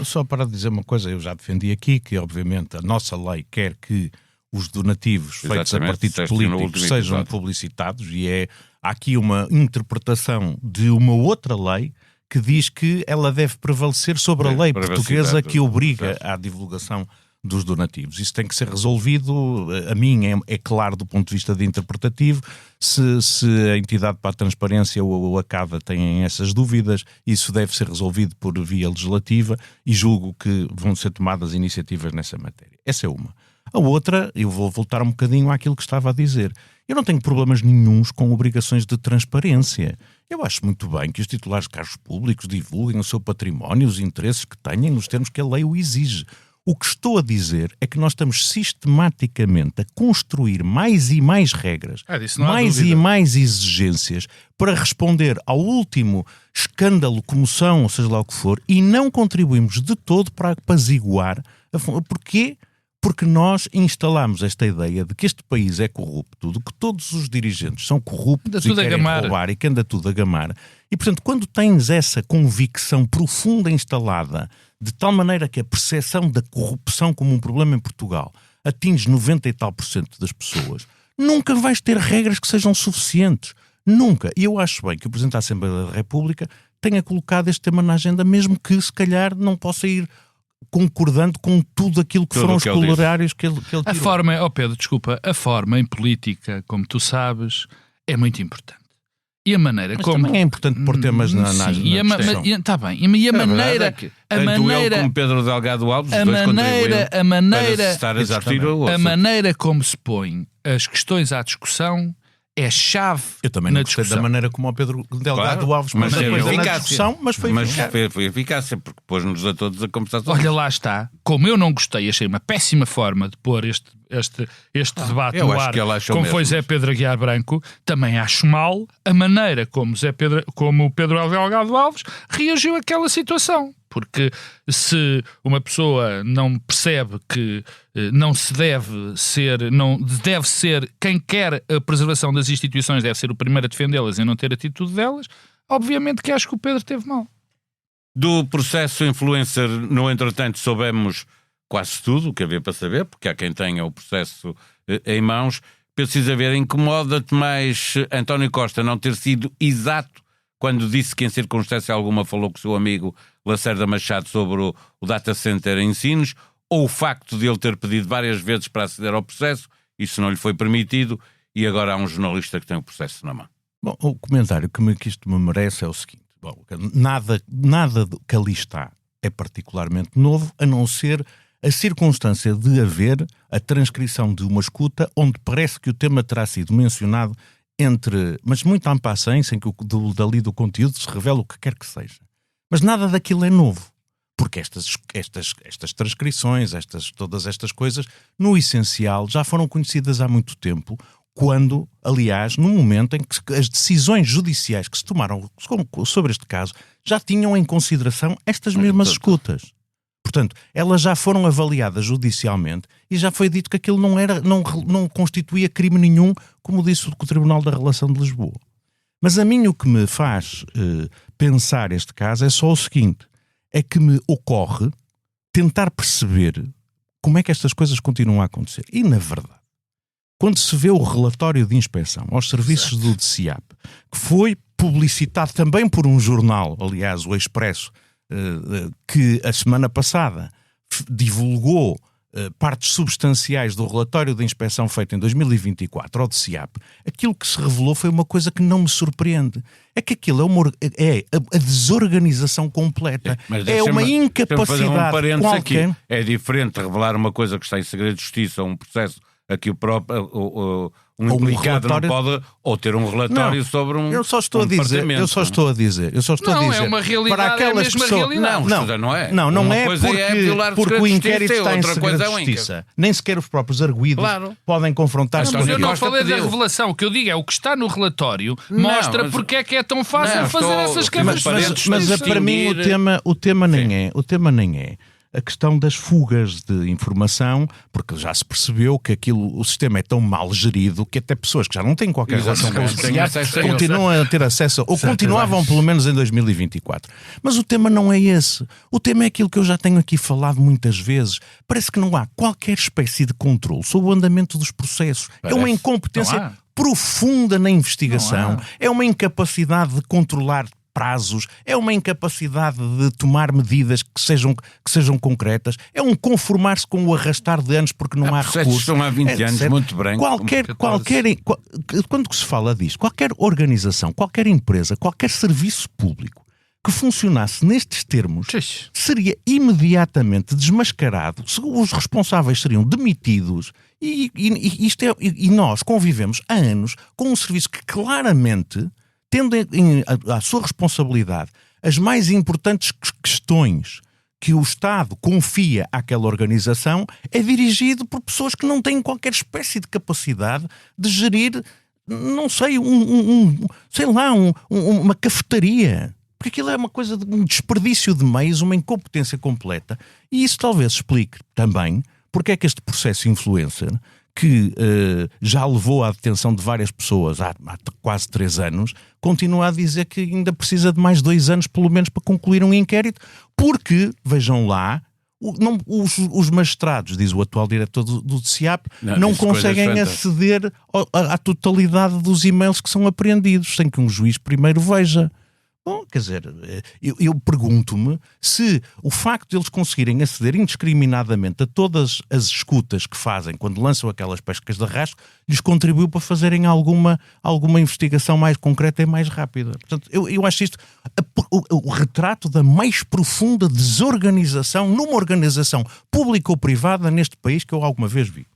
Só para dizer uma coisa, eu já defendi aqui que, obviamente, a nossa lei quer que os donativos feitos a partidos políticos sejam publicitados e há aqui uma interpretação de uma outra lei que diz que ela deve prevalecer sobre a lei portuguesa que obriga à divulgação dos donativos. Isso tem que ser resolvido. A mim é claro do ponto de vista de interpretativo. Se a entidade para a transparência ou a CADA têm essas dúvidas, isso deve ser resolvido por via legislativa e julgo que vão ser tomadas iniciativas nessa matéria. Essa é uma. A outra, eu vou voltar um bocadinho àquilo que estava a dizer. Eu não tenho problemas nenhuns com obrigações de transparência. Eu acho muito bem que os titulares de cargos públicos divulguem o seu património, os interesses que tenham, nos termos que a lei o exige. O que estou a dizer é que nós estamos sistematicamente a construir mais e mais regras, mais e mais exigências para responder ao último escândalo, comoção, ou seja lá o que for, e não contribuímos de todo para apaziguar. Porquê? Porque nós instalamos esta ideia de que este país é corrupto, de que todos os dirigentes são corruptos e querem roubar e que anda tudo a gamar. E, portanto, quando tens essa convicção profunda instalada, de tal maneira que a percepção da corrupção como um problema em Portugal atinge 90 e tal % das pessoas, nunca vais ter regras que sejam suficientes. Nunca. E eu acho bem que o Presidente da Assembleia da República tenha colocado este tema na agenda, mesmo que, se calhar, não possa ir concordando com tudo aquilo que foram os colorários que ele tirou. A forma em política, como tu sabes, é muito importante. E a maneira mas como... também é importante pôr temas na discussão. Está bem. E a maneira... Tanto ele como Pedro Delgado Alves, os dois contribuíram a maneira como se põem as questões à discussão é chave. Eu também não gostei da maneira como o Pedro Delgado Alves mas foi eficácia. Mas foi eficácia, porque pôs-nos a todos a conversar sobre Olha, lá está. Como eu não gostei, achei uma péssima forma de pôr este debate no ar, como foi Zé Pedro Aguiar Branco, também acho mal a maneira como o Pedro Delgado Alves reagiu àquela situação. Porque se uma pessoa não percebe que não deve ser quem quer a preservação das instituições, deve ser o primeiro a defendê-las e não ter atitude delas, obviamente que acho que o Pedro teve mal. Do processo influencer, no entretanto, soubemos quase tudo o que havia para saber, porque há quem tenha o processo em mãos. Precisa ver, incomoda-te mais António Costa não ter sido exato quando disse que em circunstância alguma falou com o seu amigo Lacerda Machado sobre o data center em Sines, ou o facto de ele ter pedido várias vezes para aceder ao processo, isso não lhe foi permitido, e agora há um jornalista que tem o processo na mão. Bom, o comentário que isto me merece é o seguinte: bom, nada que ali está é particularmente novo, a não ser a circunstância de haver a transcrição de uma escuta onde parece que o tema terá sido mencionado mas muito en passant, sem que dali do conteúdo se revele o que quer que seja. Mas nada daquilo é novo, porque estas transcrições, todas estas coisas, no essencial, já foram conhecidas há muito tempo, quando, aliás, no momento em que as decisões judiciais que se tomaram sobre este caso já tinham em consideração estas mesmas escutas. Portanto, elas já foram avaliadas judicialmente e já foi dito que aquilo não constituía crime nenhum, como disse o Tribunal da Relação de Lisboa. Mas a mim o que me faz pensar este caso é só o seguinte: é que me ocorre tentar perceber como é que estas coisas continuam a acontecer. E, na verdade, quando se vê o relatório de inspeção aos serviços do DCIAP, que foi publicitado também por um jornal, aliás, o Expresso, que a semana passada divulgou partes substanciais do relatório de inspeção feito em 2024 ao DCIAP, aquilo que se revelou foi uma coisa que não me surpreende. É que aquilo é a desorganização completa. É uma incapacidade fazer um parênteses qualquer. Aqui. É diferente revelar uma coisa que está em segredo de justiça, um processo a que o próprio implicado não pode, ou ter um relatório sobre um Eu só estou a dizer. Não, é uma realidade, para aquelas é a mesma pessoas, realidade. Não é. Não uma é coisa porque o inquérito está em outra segredo coisa de é um justiça. Nem sequer os próprios arguidos podem confrontar-se Mas com eu não Costa falei da pediu. revelação. O que eu digo é o que está no relatório mostra porque é que é tão fácil fazer essas quebras. Mas para mim o tema nem é a questão das fugas de informação, porque já se percebeu que o sistema é tão mal gerido que até pessoas que já não têm qualquer relação com o DCIAP continuam a ter acesso, ou continuavam pelo menos em 2024. Mas o tema não é esse. O tema é aquilo que eu já tenho aqui falado muitas vezes. Parece que não há qualquer espécie de controle sobre o andamento dos processos. É uma incompetência profunda na investigação. É uma incapacidade de controlar prazos, é uma incapacidade de tomar medidas que sejam concretas, é um conformar-se com o arrastar de anos porque não há recursos. Estão há 20 anos muito branco. Quando se fala disto, qualquer organização, qualquer empresa, qualquer serviço público que funcionasse nestes termos seria imediatamente desmascarado, os responsáveis seriam demitidos e nós convivemos há anos com um serviço que claramente, tendo à sua responsabilidade as mais importantes questões que o Estado confia àquela organização, é dirigido por pessoas que não têm qualquer espécie de capacidade de gerir, não sei, uma cafetaria. Porque aquilo é uma coisa de um desperdício de meios, uma incompetência completa. E isso talvez explique também porque é que este processo influencer, que já levou à detenção de várias pessoas há quase 3 anos, continua a dizer que ainda precisa de mais 2 anos, pelo menos, para concluir um inquérito, porque, vejam lá, os magistrados, diz o atual diretor do DCIAP, não conseguem aceder à totalidade dos e-mails que são apreendidos, sem que um juiz primeiro veja. Bom, quer dizer, eu pergunto-me se o facto de eles conseguirem aceder indiscriminadamente a todas as escutas que fazem quando lançam aquelas pescas de arrasto lhes contribuiu para fazerem alguma investigação mais concreta e mais rápida. Portanto, eu acho isto o retrato da mais profunda desorganização numa organização pública ou privada neste país que eu alguma vez vi.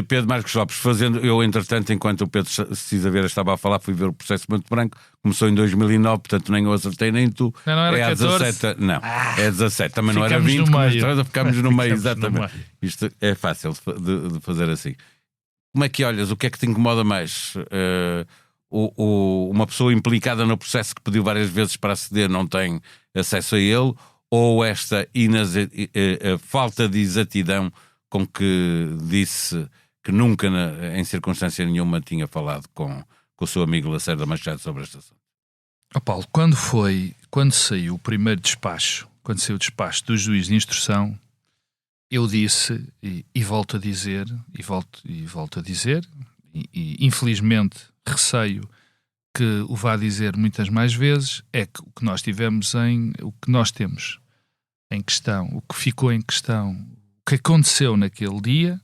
Pedro Marcos Lopes, eu entretanto, enquanto o Pedro Cisa Vera estava a falar, fui ver o processo Monte Branco, começou em 2009, portanto nem eu acertei nem tu. Não era 17, não, é 17, também não era 20, ficámos no meio, exatamente. Isto é fácil de fazer assim. Como é que olhas, o que é que te incomoda mais? Uma pessoa implicada no processo que pediu várias vezes para aceder não tem acesso a ele, ou esta falta de exatidão com que disse que nunca, em circunstância nenhuma, tinha falado com o seu amigo Lacerda Machado sobre esta assunto? Paulo, quando saiu o primeiro despacho, quando saiu o despacho do juiz de instrução, eu disse, e volto a dizer, e infelizmente receio que o vá dizer muitas mais vezes, é que o que nós temos em questão, o que ficou em questão, o que aconteceu naquele dia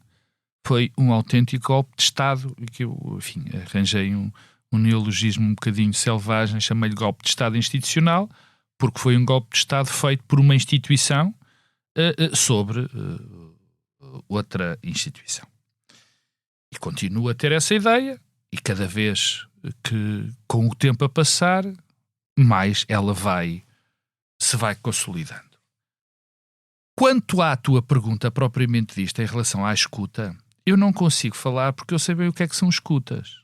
foi um autêntico golpe de Estado, e que eu, enfim, arranjei um neologismo um bocadinho selvagem, chamei-lhe golpe de Estado institucional, porque foi um golpe de Estado feito por uma instituição sobre outra instituição. E continuo a ter essa ideia, e cada vez que, com o tempo a passar, mais ela se vai consolidando. Quanto à tua pergunta propriamente dita em relação à escuta, eu não consigo falar porque eu sei bem o que é que são escutas.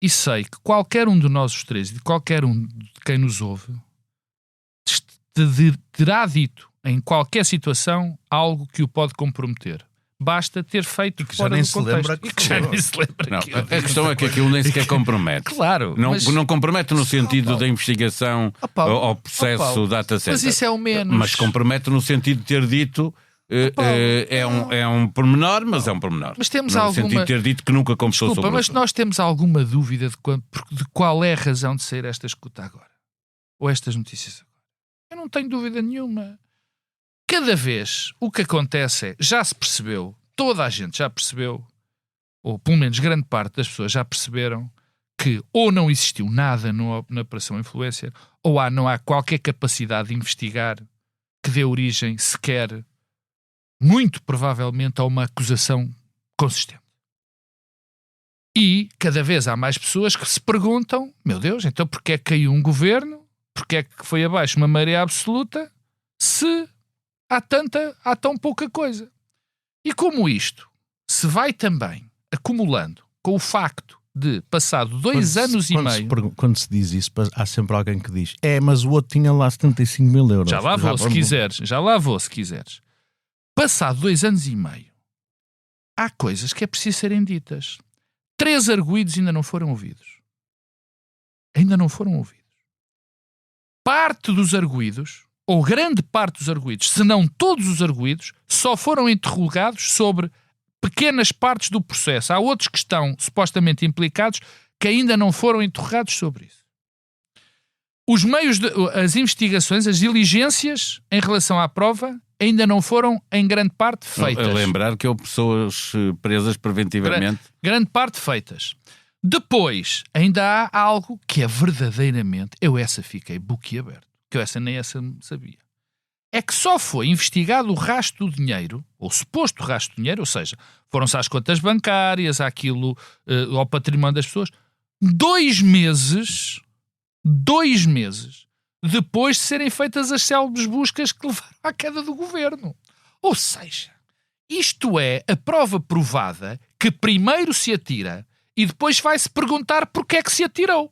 E sei que qualquer um de nós os três, de qualquer um de quem nos ouve, terá dito em qualquer situação algo que o pode comprometer. Basta ter feito fora do contexto. E que já nem se lembra. Não, a questão é que aquilo nem sequer compromete. Claro. Não compromete no sentido da investigação ao processo data center. Mas isso é o menos. Mas compromete no sentido de ter dito é um pormenor, mas é um pormenor. Mas temos no alguma... sentido de ter dito que nunca conversou Desculpa, sobre mas isso. nós temos alguma dúvida de qual é a razão de sair esta escuta agora? Ou estas notícias agora? Eu não tenho dúvida nenhuma. Cada vez o que acontece é, já se percebeu, toda a gente já percebeu, ou pelo menos grande parte das pessoas já perceberam, que ou não existiu nada na Operação Influencer, ou não há qualquer capacidade de investigar que dê origem sequer, muito provavelmente, a uma acusação consistente. E cada vez há mais pessoas que se perguntam, meu Deus, então porquê é que caiu um governo? Porquê é que foi abaixo uma maré absoluta? Se há tão pouca coisa. E como isto se vai também acumulando com o facto de, passado 2 anos e meio... Quando se diz isso, há sempre alguém que diz mas o outro tinha lá 75 mil euros. Já lá vou, se quiseres. Passado 2 anos e meio, há coisas que é preciso serem ditas. 3 arguidos ainda não foram ouvidos. Parte dos arguidos, ou grande parte dos arguidos, se não todos os arguidos, só foram interrogados sobre pequenas partes do processo. Há outros que estão supostamente implicados que ainda não foram interrogados sobre isso. Os meios, as investigações, as diligências em relação à prova ainda não foram em grande parte feitas. A lembrar que houve pessoas presas preventivamente. Grande parte feitas. Depois, ainda há algo que é verdadeiramente... Eu fiquei boquiaberto. Que eu nem essa sabia. É que só foi investigado o rastro do dinheiro, ou suposto rastro do dinheiro, ou seja, foram-se às contas bancárias, àquilo, ao património das pessoas, 2 meses depois de serem feitas as célebres buscas que levaram à queda do governo. Ou seja, isto é a prova provada que primeiro se atira e depois vai-se perguntar porque é que se atirou.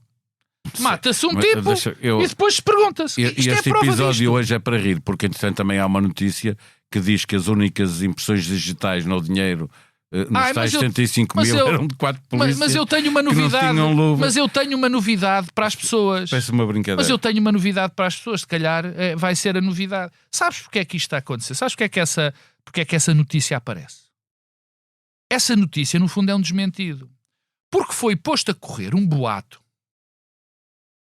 Mata-se um tipo e depois se pergunta-se. Este episódio hoje é para rir, porque entretanto também há uma notícia que diz que as únicas impressões digitais no dinheiro nos tais 75 mil eram de 4 polícias. Mas eu tenho uma novidade. Mas eu tenho uma novidade para as pessoas. Parece uma brincadeira. Mas eu tenho uma novidade para as pessoas. Se calhar vai ser a novidade. Sabes porque é que isto está a acontecer? Sabes porque é que essa notícia aparece? Essa notícia, no fundo, é um desmentido. Porque foi posto a correr um boato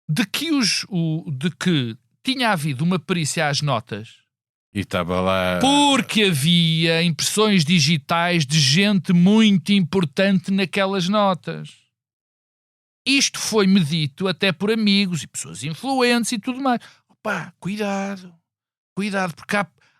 de que tinha havido uma perícia às notas. E estava lá... Porque havia impressões digitais de gente muito importante naquelas notas. Isto foi-me dito até por amigos e pessoas influentes e tudo mais. Opa, cuidado, porque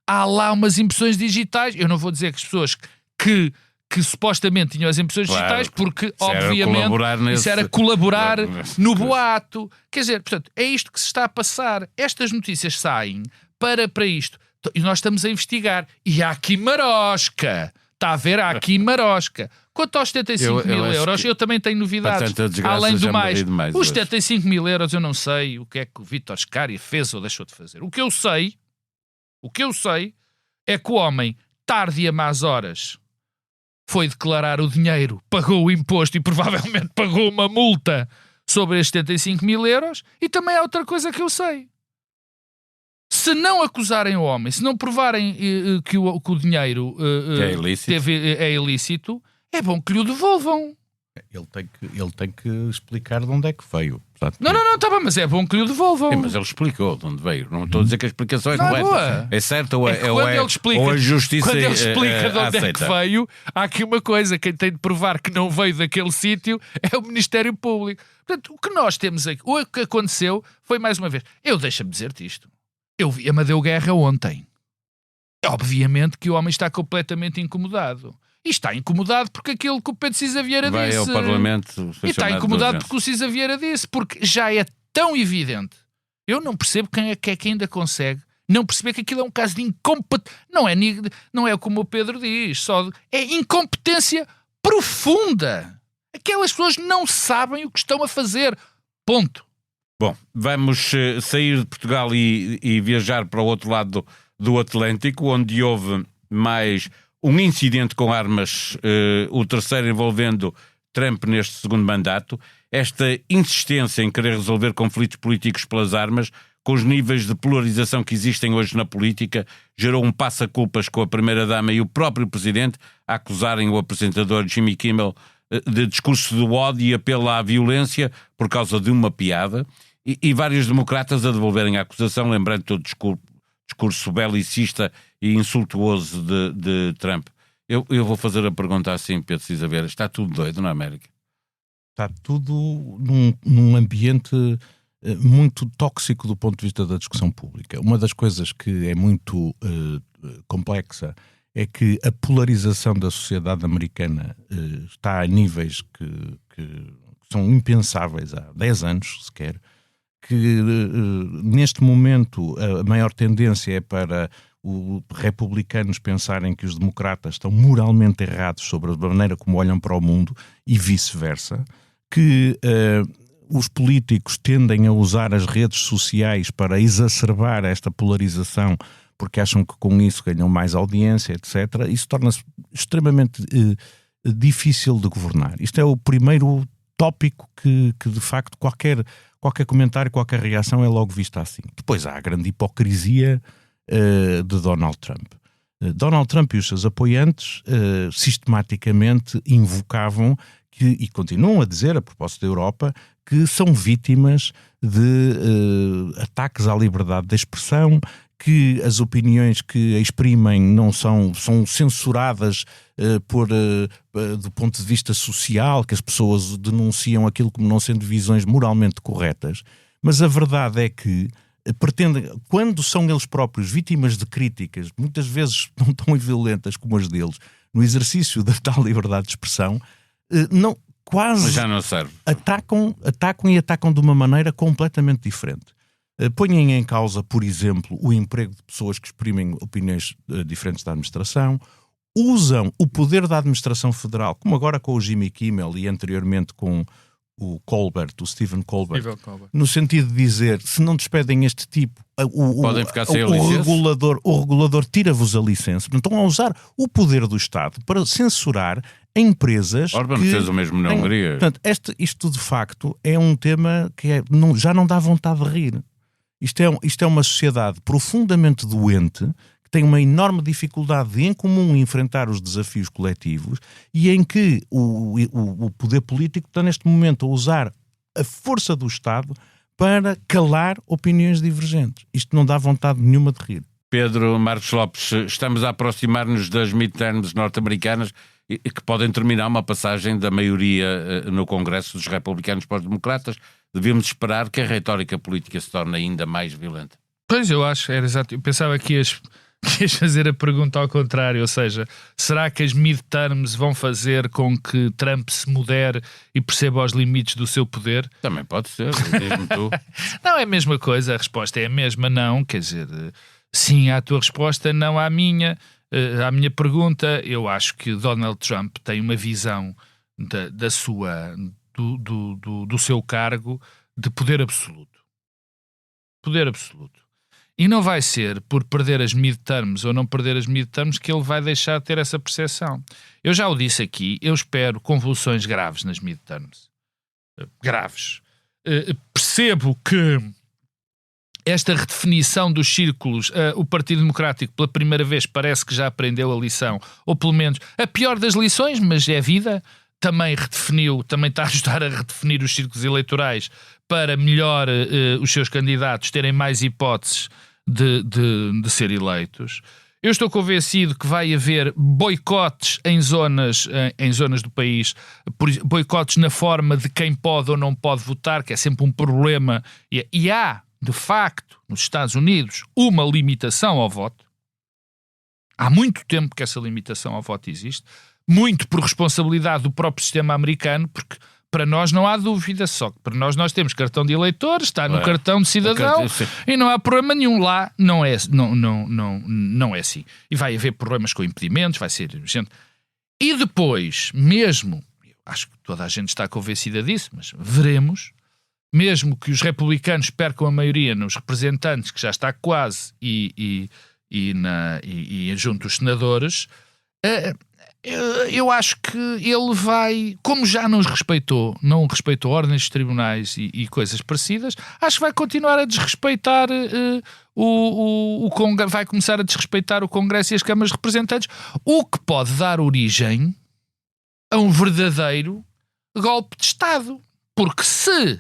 há lá umas impressões digitais. Eu não vou dizer que as pessoas que supostamente tinham as impressões digitais, porque obviamente isso era colaborar no boato. Quer dizer, portanto, é isto que se está a passar. Estas notícias saem para isto. E nós estamos a investigar. E há aqui marosca. Está a ver? Há aqui marosca. Quanto aos 75 mil euros, eu também tenho novidades. Além do mais, os 75 mil euros eu não sei o que é que o Vítor Scária fez ou deixou de fazer. O que eu sei é que o homem, tarde e a más horas, foi declarar o dinheiro, pagou o imposto e provavelmente pagou uma multa sobre estes 75 mil euros. E também há outra coisa que eu sei. Se não acusarem o homem, se não provarem que o dinheiro é ilícito, é bom que lhe o devolvam. Ele tem que explicar de onde é que veio. Portanto, não, está bem, mas é bom que lhe o devolvam. Mas ele explicou de onde veio. Não estou a dizer que a explicação é correta. Boa. É certa ou a justiça quando ele explica de onde aceita. é que veio, há aqui uma coisa: quem tem de provar que não veio daquele sítio é o Ministério Público. Portanto, o que nós temos aqui, o que aconteceu foi, mais uma vez, deixa-me dizer-te isto. Eu vi Amadeu Guerra ontem. Obviamente que o homem está completamente incomodado. E está incomodado porque aquilo que o Pedro Cisa Vieira disse. Vai ao Parlamento. E está incomodado porque o Cisa Vieira disse. Porque já é tão evidente. Eu não percebo quem é que ainda consegue não perceber que aquilo é um caso de incompetência. Não é como o Pedro diz. É incompetência profunda. Aquelas pessoas não sabem o que estão a fazer. Ponto. Bom, vamos sair de Portugal e viajar para o outro lado do Atlântico, onde houve mais um incidente com armas, o terceiro envolvendo Trump neste segundo mandato. Esta insistência em querer resolver conflitos políticos pelas armas com os níveis de polarização que existem hoje na política, gerou um passa-culpas com a Primeira-Dama e o próprio Presidente a acusarem o apresentador Jimmy Kimmel de discurso do ódio e apelo à violência por causa de uma piada, e vários democratas a devolverem a acusação, lembrando todo o discurso belicista e insultuoso de Trump. Eu vou fazer a pergunta assim, Pedro Cisa Vieira, está tudo doido na América? Está tudo num ambiente muito tóxico do ponto de vista da discussão pública. Uma das coisas que é muito complexa é que a polarização da sociedade americana está a níveis que são impensáveis há 10 anos, sequer, que neste momento a maior tendência é para os republicanos pensarem que os democratas estão moralmente errados sobre a maneira como olham para o mundo e vice-versa, que os políticos tendem a usar as redes sociais para exacerbar esta polarização porque acham que com isso ganham mais audiência, etc. Isso torna-se extremamente difícil de governar. Isto é o primeiro tópico que de facto, qualquer comentário, qualquer reação é logo vista assim. Depois há a grande hipocrisia de Donald Trump. Donald Trump e os seus apoiantes sistematicamente invocavam e continuam a dizer, a propósito da Europa, que são vítimas de ataques à liberdade de expressão, que as opiniões que exprimem não são censuradas do ponto de vista social, que as pessoas denunciam aquilo como não sendo visões moralmente corretas. Mas a verdade é que pretendem, quando são eles próprios vítimas de críticas, muitas vezes não tão violentas como as deles, no exercício da tal liberdade de expressão, quase já não serve. Atacam de uma maneira completamente diferente. Põem em causa, por exemplo, o emprego de pessoas que exprimem opiniões diferentes da administração, usam o poder da administração federal, como agora com o Jimmy Kimmel e anteriormente com o Stephen Colbert, no sentido de dizer, se não despedem este tipo, podem ficar sem a licença. O regulador tira-vos a licença. Estão a usar o poder do Estado para censurar empresas. Orbán fez o mesmo na Hungria. Portanto, isto de facto é um tema que já não dá vontade de rir. Isto é uma sociedade profundamente doente, que tem uma enorme dificuldade de, em comum, enfrentar os desafios coletivos e em que o poder político está neste momento a usar a força do Estado para calar opiniões divergentes. Isto não dá vontade nenhuma de rir. Pedro Marcos Lopes, estamos a aproximar-nos das midterms norte-americanas que podem terminar uma passagem da maioria no Congresso dos republicanos para os democratas. Devemos esperar que a retórica política se torne ainda mais violenta. Pois, eu acho, era exato. Eu pensava que ias fazer a pergunta ao contrário, ou seja, será que as midterms vão fazer com que Trump se modere e perceba os limites do seu poder? Também pode ser, diz-me tu. Não, é a mesma coisa, a resposta é a mesma, não, quer dizer, sim à tua resposta, não à minha. À minha pergunta, eu acho que Donald Trump tem uma visão do seu cargo de poder absoluto. Poder absoluto. E não vai ser por perder as midterms ou não perder as midterms que ele vai deixar de ter essa percepção. Eu já o disse aqui, eu espero convulsões graves nas midterms. Graves. Percebo que esta redefinição dos círculos, o Partido Democrático pela primeira vez parece que já aprendeu a lição, ou pelo menos a pior das lições, mas é vida, também está a ajudar a redefinir os círculos eleitorais para melhor os seus candidatos terem mais hipóteses de ser eleitos. Eu estou convencido que vai haver boicotes em zonas do país, boicotes na forma de quem pode ou não pode votar, que é sempre um problema, e há, de facto, nos Estados Unidos, uma limitação ao voto. Há muito tempo que essa limitação ao voto existe, muito por responsabilidade do próprio sistema americano, porque para nós não há dúvida, só que para nós temos cartão de eleitor, está no cartão de cidadão e não há problema nenhum. Lá não é assim. E vai haver problemas com impedimentos, vai ser urgente. E depois, mesmo, acho que toda a gente está convencida disso, mas veremos, mesmo que os republicanos percam a maioria nos representantes, que já está quase, e junto dos senadores, Eu acho que ele vai, como já não respeitou ordens de tribunais e coisas parecidas, acho que vai continuar a desrespeitar o Congresso, vai começar a desrespeitar o Congresso e as câmaras de representantes, o que pode dar origem a um verdadeiro golpe de Estado. Porque se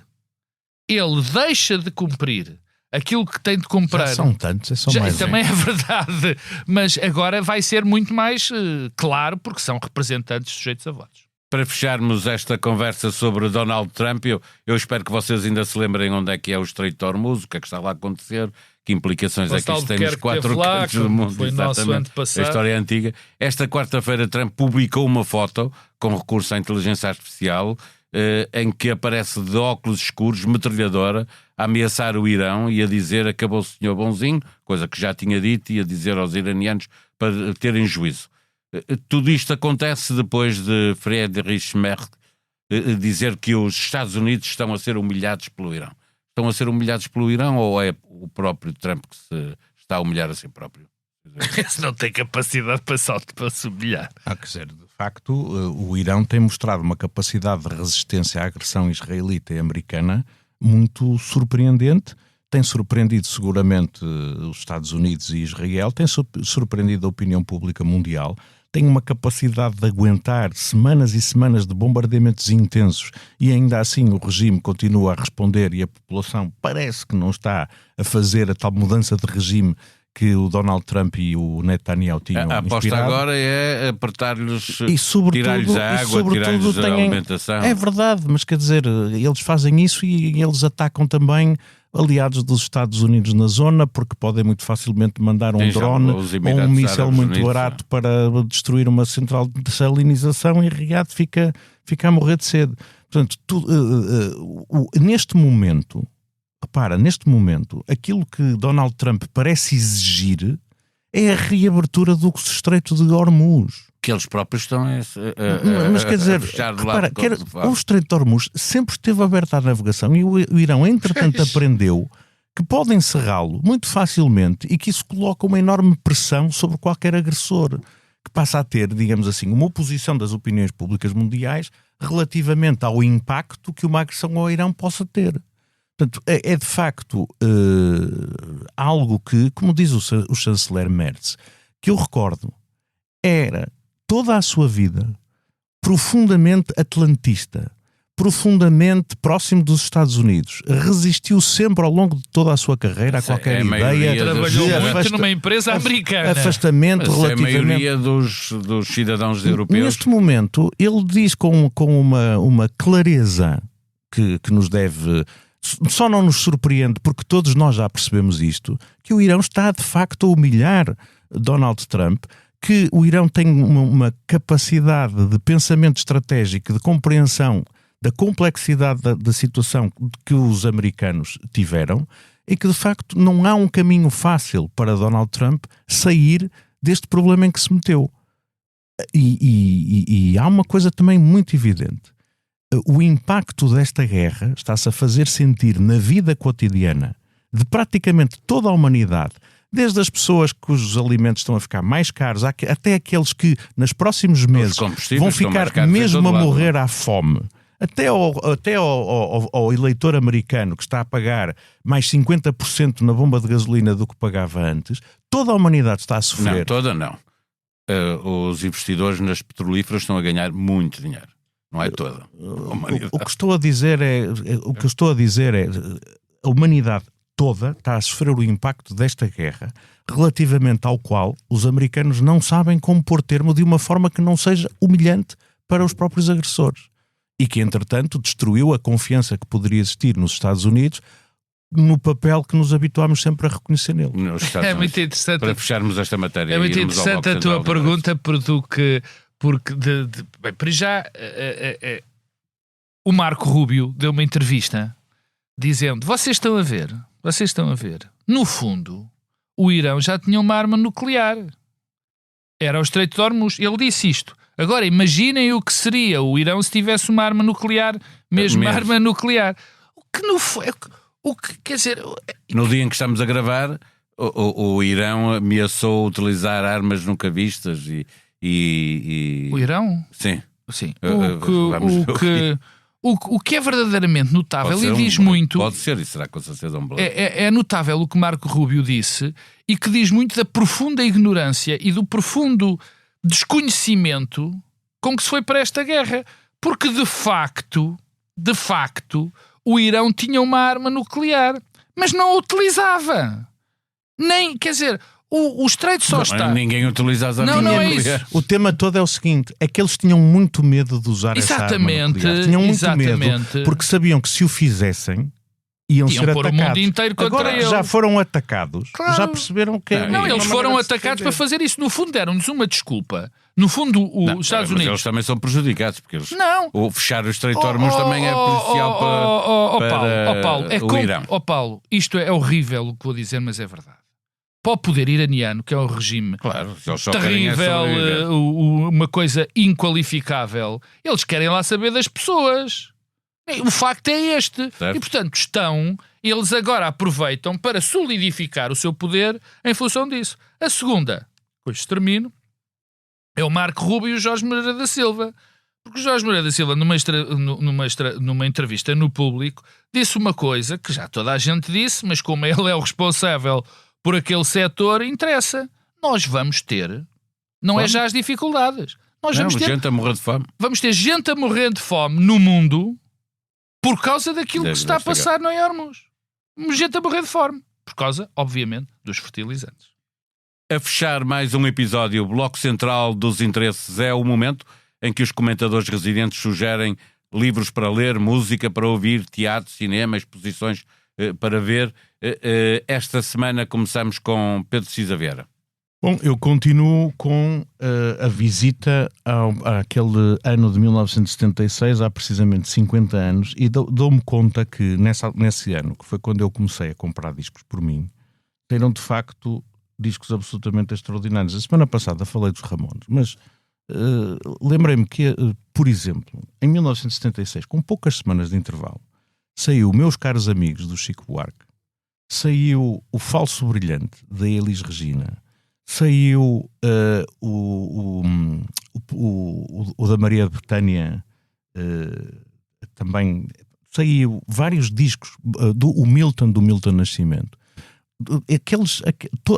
ele deixa de cumprir aquilo que tem de cumprir... Já são tantos, são mais. Também é verdade, mas agora vai ser muito mais claro, porque são representantes sujeitos a votos. Para fecharmos esta conversa sobre Donald Trump, eu espero que vocês ainda se lembrem onde é que é o Estreito de Hormuz, o que é que está lá a acontecer, que implicações é que isto tem nos 4 cantos do mundo. Foi nosso ano passado. A história é antiga. Esta quarta-feira Trump publicou uma foto com recurso à inteligência artificial em que aparece de óculos escuros, metralhadora, a ameaçar o Irão e a dizer acabou o senhor bonzinho, coisa que já tinha dito, e a dizer aos iranianos para terem juízo. Tudo isto acontece depois de Friedrich Merz dizer que os Estados Unidos estão a ser humilhados pelo Irão. Estão a ser humilhados pelo Irão ou é o próprio Trump que se está a humilhar a si próprio? Esse não tem capacidade para se humilhar. Quer dizer, de facto, o Irão tem mostrado uma capacidade de resistência à agressão israelita e americana muito surpreendente. Tem surpreendido seguramente os Estados Unidos e Israel, tem surpreendido a opinião pública mundial, tem uma capacidade de aguentar semanas e semanas de bombardeamentos intensos e ainda assim o regime continua a responder e a população parece que não está a fazer a tal mudança de regime que o Donald Trump e o Netanyahu tinham a aposta inspirado. Agora é apertar-lhes, tirar-lhes a água, tirar-lhes a alimentação. É verdade, mas quer dizer, eles fazem isso e eles atacam também aliados dos Estados Unidos na zona, porque podem muito facilmente mandar um drone ou um míssil muito barato para destruir uma central de salinização e Riad fica a morrer de sede. Portanto, neste momento, aquilo que Donald Trump parece exigir é a reabertura do Estreito de Hormuz. Que eles próprios estão mas quer dizer, repara, o Estreito de Hormuz sempre esteve aberto à navegação e o Irão, entretanto, aprendeu que pode encerrá-lo muito facilmente e que isso coloca uma enorme pressão sobre qualquer agressor, que passa a ter, digamos assim, uma oposição das opiniões públicas mundiais relativamente ao impacto que uma agressão ao Irão possa ter. Portanto, é de facto algo que, como diz o chanceler Merz, que eu recordo, era toda a sua vida profundamente atlantista, profundamente próximo dos Estados Unidos, resistiu sempre ao longo de toda a sua carreira a qualquer ideia. Trabalhou muito numa empresa americana. Afastamento relativamente. A maioria dos cidadãos europeus. Neste momento, ele diz com uma clareza que nos deve... Só não nos surpreende, porque todos nós já percebemos isto, que o Irão está de facto a humilhar Donald Trump, que o Irão tem uma capacidade de pensamento estratégico, de compreensão da complexidade da situação que os americanos tiveram e que de facto não há um caminho fácil para Donald Trump sair deste problema em que se meteu. E há uma coisa também muito evidente. O impacto desta guerra está-se a fazer sentir na vida cotidiana de praticamente toda a humanidade, desde as pessoas cujos alimentos estão a ficar mais caros, até aqueles que nos próximos meses vão ficar mesmo a morrer à fome, até ao eleitor americano que está a pagar mais 50% na bomba de gasolina do que pagava antes. Toda a humanidade está a sofrer. Não, toda não. Os investidores nas petrolíferas estão a ganhar muito dinheiro. Não é toda. O que estou a dizer é a humanidade toda está a sofrer o impacto desta guerra, relativamente ao qual os americanos não sabem como pôr termo de uma forma que não seja humilhante para os próprios agressores. E que, entretanto, destruiu a confiança que poderia existir nos Estados Unidos no papel que nos habituámos sempre a reconhecer nele. É muito interessante. Para fecharmos esta matéria. É muito interessante a tua pergunta, porque bem, para já o Marco Rubio deu uma entrevista dizendo, vocês estão a ver, no fundo o Irão já tinha uma arma nuclear, era o Estreito de Hormuz, ele disse isto. Agora imaginem o que seria o Irão se tivesse uma arma nuclear, mesmo arma nuclear, o que quer dizer, no dia em que estamos a gravar o Irão ameaçou utilizar armas nunca vistas O Irão? Sim. Sim. Vamos O que é verdadeiramente notável, Pode ser e diz um- muito... Pode ser, e será com certeza um blog. É notável o que Marco Rubio disse, e que diz muito da profunda ignorância e do profundo desconhecimento com que se foi para esta guerra. Porque, de facto, o Irão tinha uma arma nuclear, mas não a utilizava. Nem, quer dizer, o Estreito só está... Ninguém utiliza as armas Não é nucleares. isso. O tema todo é o seguinte: é que eles tinham muito medo de usar essa arma Exatamente, nuclear. Tinham muito exatamente. medo, porque sabiam que se o fizessem, iam ser pôr o mundo atacados. inteiro contra Agora eles. já foram atacados, Claro. já perceberam que... Não, Não, E eles uma foram maneira de se atacados defender. para fazer isso. No fundo, deram-nos uma desculpa. No fundo, os Não, Estados mas Unidos... eles também são prejudicados, porque eles, Não. o fechar o Estreito de Hormuz também é prejudicial para Paulo, o Irão. Paulo, isto é horrível o que vou dizer, mas é verdade. Para o poder iraniano, que é um regime Claro, eles só querem terrível, sobreviver. uma coisa inqualificável, eles querem lá saber das pessoas. O facto é este. Certo. E, portanto, eles agora aproveitam para solidificar o seu poder em função disso. A segunda, depois termino, é o Marco Rubio e o Jorge Moreira da Silva. Porque o Jorge Moreira da Silva, numa entrevista no Público, disse uma coisa que já toda a gente disse, mas como ele é o responsável por aquele setor, interessa. Nós vamos ter, não é já as dificuldades, nós Não, vamos ter gente a morrer de fome. gente a morrer de fome no mundo por causa daquilo que se está a Desta passar no Hormuz. Gente a morrer de fome. Por causa, obviamente, dos fertilizantes. A fechar mais um episódio, o Bloco Central dos Interesses é o momento em que os comentadores residentes sugerem livros para ler, música para ouvir, teatro, cinema, exposições para ver. Esta semana começamos com Pedro Cisa Vieira. Bom, eu continuo com a visita àquele ano de 1976, há precisamente 50 anos, e dou-me conta que nesse ano, que foi quando eu comecei a comprar discos por mim, saíram de facto discos absolutamente extraordinários. A semana passada falei dos Ramones, mas lembrei-me que, por exemplo, em 1976, com poucas semanas de intervalo, saiu Meus Caros Amigos, do Chico Buarque, saiu O Falso Brilhante, da Elis Regina, saiu o da Maria de Betânia, também saiu vários discos do Milton Nascimento.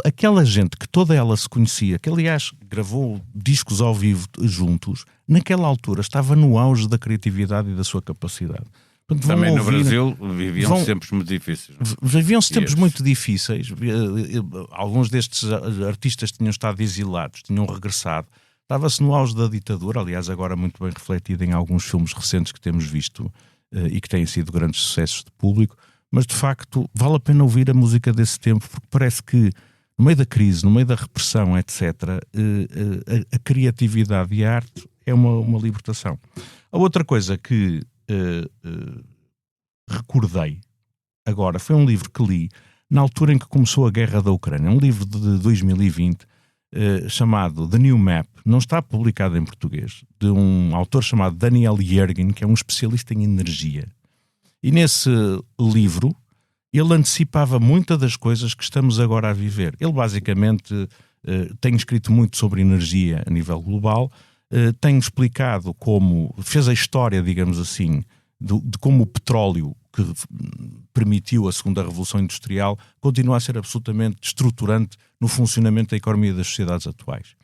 Aquela gente que toda ela se conhecia, que aliás gravou discos ao vivo juntos, naquela altura estava no auge da criatividade e da sua capacidade. Portanto, Também no Brasil viviam tempos muito difíceis. Viviam-se tempos muito difíceis. Alguns destes artistas tinham estado exilados, tinham regressado. Estava-se no auge da ditadura, aliás, agora muito bem refletido em alguns filmes recentes que temos visto e que têm sido grandes sucessos de público. Mas, de facto, vale a pena ouvir a música desse tempo, porque parece que, no meio da crise, no meio da repressão, etc., a criatividade e a arte é uma libertação. A outra coisa que recordei agora foi um livro que li na altura em que começou a guerra da Ucrânia, um livro de 2020 chamado The New Map, não está publicado em português, de um autor chamado Daniel Yergin, que é um especialista em energia. E nesse livro ele antecipava muitas das coisas que estamos agora a viver. Ele basicamente tem escrito muito sobre energia a nível global, tem explicado como, fez a história, digamos assim, de como o petróleo que permitiu a segunda revolução industrial continua a ser absolutamente estruturante no funcionamento da economia das sociedades atuais.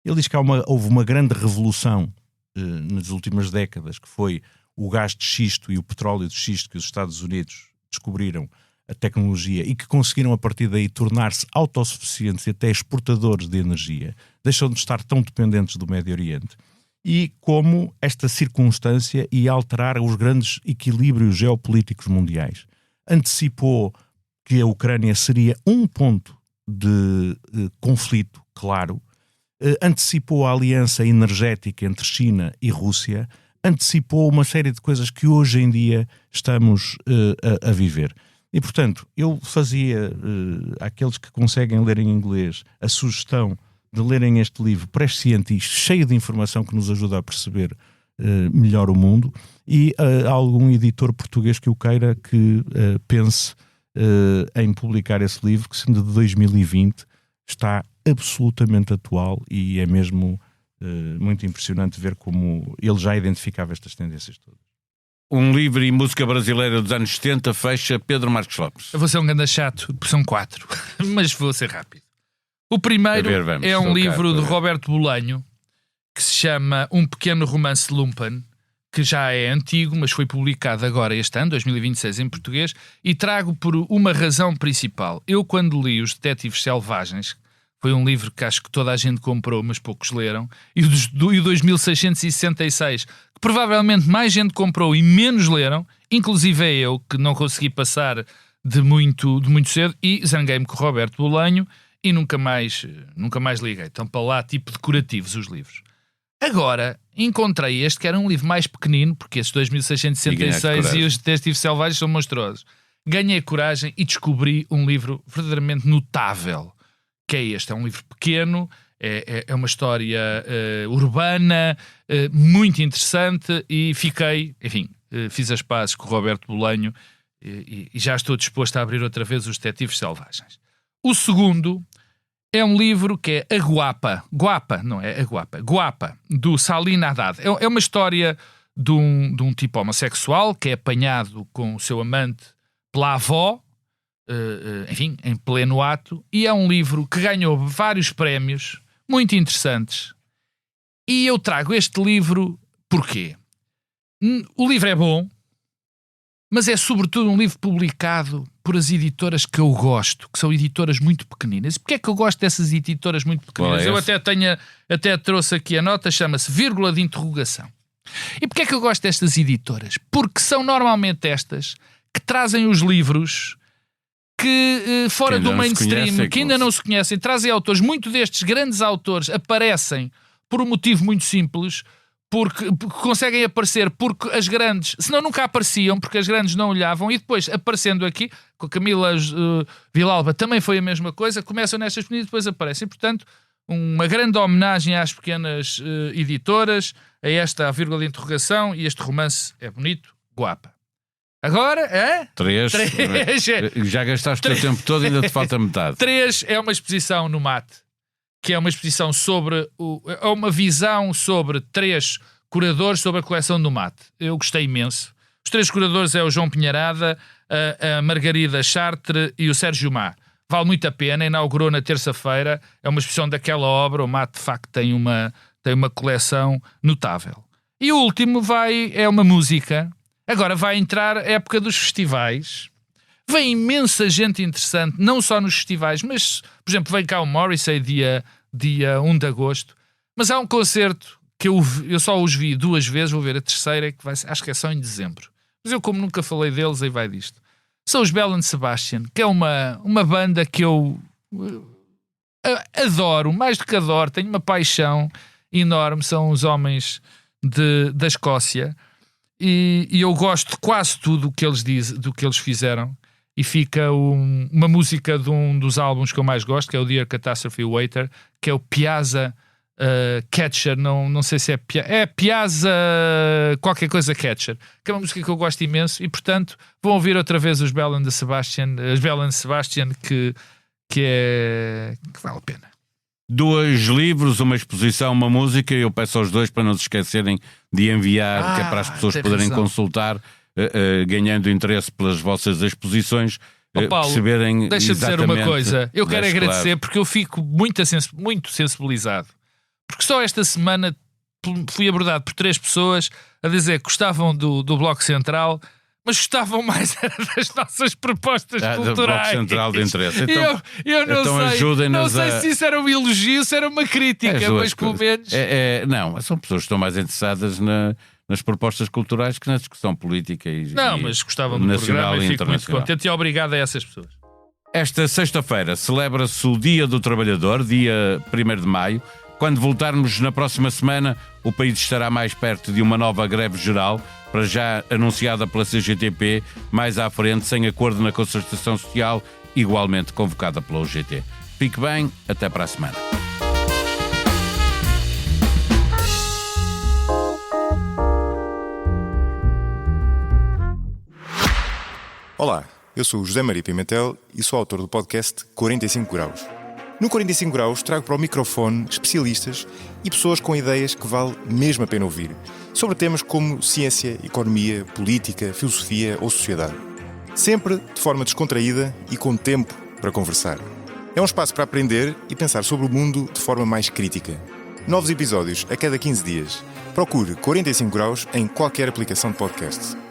Ele diz que houve uma grande revolução nas últimas décadas, que foi o gás de xisto e o petróleo de xisto que os Estados Unidos descobriram a tecnologia e que conseguiram a partir daí tornar-se autossuficientes e até exportadores de energia, deixam de estar tão dependentes do Médio Oriente. E como esta circunstância ia alterar os grandes equilíbrios geopolíticos mundiais. Antecipou que a Ucrânia seria um ponto de conflito, claro. Antecipou a aliança energética entre China e Rússia. Antecipou uma série de coisas que hoje em dia estamos a viver. E, portanto, eu fazia àqueles que conseguem ler em inglês a sugestão de lerem este livro presciente, cheio de informação que nos ajuda a perceber melhor o mundo, e algum editor português que o queira, que pense em publicar esse livro, que sendo de 2020 está absolutamente atual e é mesmo muito impressionante ver como ele já identificava estas tendências todas. Um livro e música brasileira dos anos 70 fecha Pedro Marcos Lopes. Eu vou ser um ganda chato, porque são 4, mas vou ser rápido. O primeiro é um livro de Roberto Bolanho, que se chama Um Pequeno Romance de Lumpen, que já é antigo, mas foi publicado agora este ano, 2026, em português, e trago por uma razão principal. Eu, quando li Os Detetives Selvagens, foi um livro que acho que toda a gente comprou, mas poucos leram, e o 2666, que provavelmente mais gente comprou e menos leram, inclusive eu, que não consegui passar de muito cedo, e zanguei-me com o Roberto Bolanho e nunca mais liguei. Estão para lá tipo decorativos os livros. Agora, encontrei este que era um livro mais pequenino, porque esses 2666 e Os Detetives Selvagens são monstruosos. Ganhei coragem e descobri um livro verdadeiramente notável, que é este. É um livro pequeno, é uma história urbana, muito interessante, e fiz as pazes com o Roberto Bolanho e já estou disposto a abrir outra vez Os Detetives Selvagens. O segundo é um livro que é Guapa, do Salim Haddad. É uma história de um tipo homossexual que é apanhado com o seu amante pela avó, em pleno ato, e é um livro que ganhou vários prémios muito interessantes. E eu trago este livro porquê? O livro é bom, mas é sobretudo um livro publicado por as editoras que eu gosto, que são editoras muito pequeninas. E porquê é que eu gosto dessas editoras muito pequeninas? Eu até trouxe aqui a nota, chama-se vírgula de interrogação. E porquê é que eu gosto destas editoras? Porque são normalmente estas que trazem os livros que fora do mainstream, que ainda não se conhecem, trazem autores. Muitos destes grandes autores aparecem por um motivo muito simples, porque conseguem aparecer porque as grandes, senão nunca apareciam, porque as grandes não olhavam, e depois aparecendo aqui, com a Camila Vilalba também foi a mesma coisa, começam nestas pequenas e depois aparecem. Portanto, uma grande homenagem às pequenas editoras, a esta vírgula de interrogação, e este romance é bonito, guapa. Agora, é? 3. Já gastaste o teu tempo todo e ainda te falta metade. 3 é uma exposição no MAT, que é uma exposição sobre... É uma visão sobre 3 curadores sobre a coleção do MAT. Eu gostei imenso. Os 3 curadores é o João Pinharada, a Margarida Chartre e o Sérgio Má. Vale muito a pena, inaugurou na terça-feira. É uma exposição daquela obra. O MAT, de facto, tem uma coleção notável. E o último é uma música. Agora vai entrar a época dos festivais. Vem imensa gente interessante, não só nos festivais, mas, por exemplo, vem cá o Morrissey dia 1 de agosto. Mas há um concerto que eu só os vi 2 vezes, vou ver a terceira, que acho que é só em dezembro. Mas eu, como nunca falei deles, aí vai disto. São os Bell and Sebastian, que é uma banda que eu adoro, mais do que adoro, tenho uma paixão enorme. São os homens da Escócia. E eu gosto de quase tudo o que eles dizem, do que eles fizeram. E fica uma música de um dos álbuns que eu mais gosto, que é o Dear Catastrophe Waiter, que é o Piazza Catcher, não sei se é Piazza qualquer coisa Catcher, que é uma música que eu gosto imenso, e portanto vão ouvir outra vez os Bell and Sebastian, que vale a pena. 2 livros, uma exposição, uma música. Eu peço aos 2 para não se esquecerem de enviar, que é para as pessoas poderem consultar, ganhando interesse pelas vossas exposições. Paulo, perceberem. Deixa-me dizer uma coisa. Eu quero agradecer, porque eu fico muito sensibilizado. Porque só esta semana fui abordado por 3 pessoas a dizer que gostavam do Bloco Central, mas gostavam mais das nossas propostas culturais. Do Bloco Central de interesse. Então, eu não sei, ajudem-nos se isso era um elogio, se era uma crítica, mas pelo menos... Não, são pessoas que estão mais interessadas nas propostas culturais que na discussão política mas gostavam do programa e fico muito contente, e obrigado a essas pessoas. Esta sexta-feira celebra-se o Dia do Trabalhador, dia 1º de maio. Quando voltarmos na próxima semana, o país estará mais perto de uma nova greve geral, para já anunciada pela CGTP, mais à frente, sem acordo na concertação social, igualmente convocada pela UGT. Fique bem, até para a semana. Olá, eu sou o José Maria Pimentel e sou autor do podcast 45 Graus. No 45 Graus trago para o microfone especialistas e pessoas com ideias que vale mesmo a pena ouvir, sobre temas como ciência, economia, política, filosofia ou sociedade. Sempre de forma descontraída e com tempo para conversar. É um espaço para aprender e pensar sobre o mundo de forma mais crítica. Novos episódios a cada 15 dias. Procure 45 Graus em qualquer aplicação de podcast.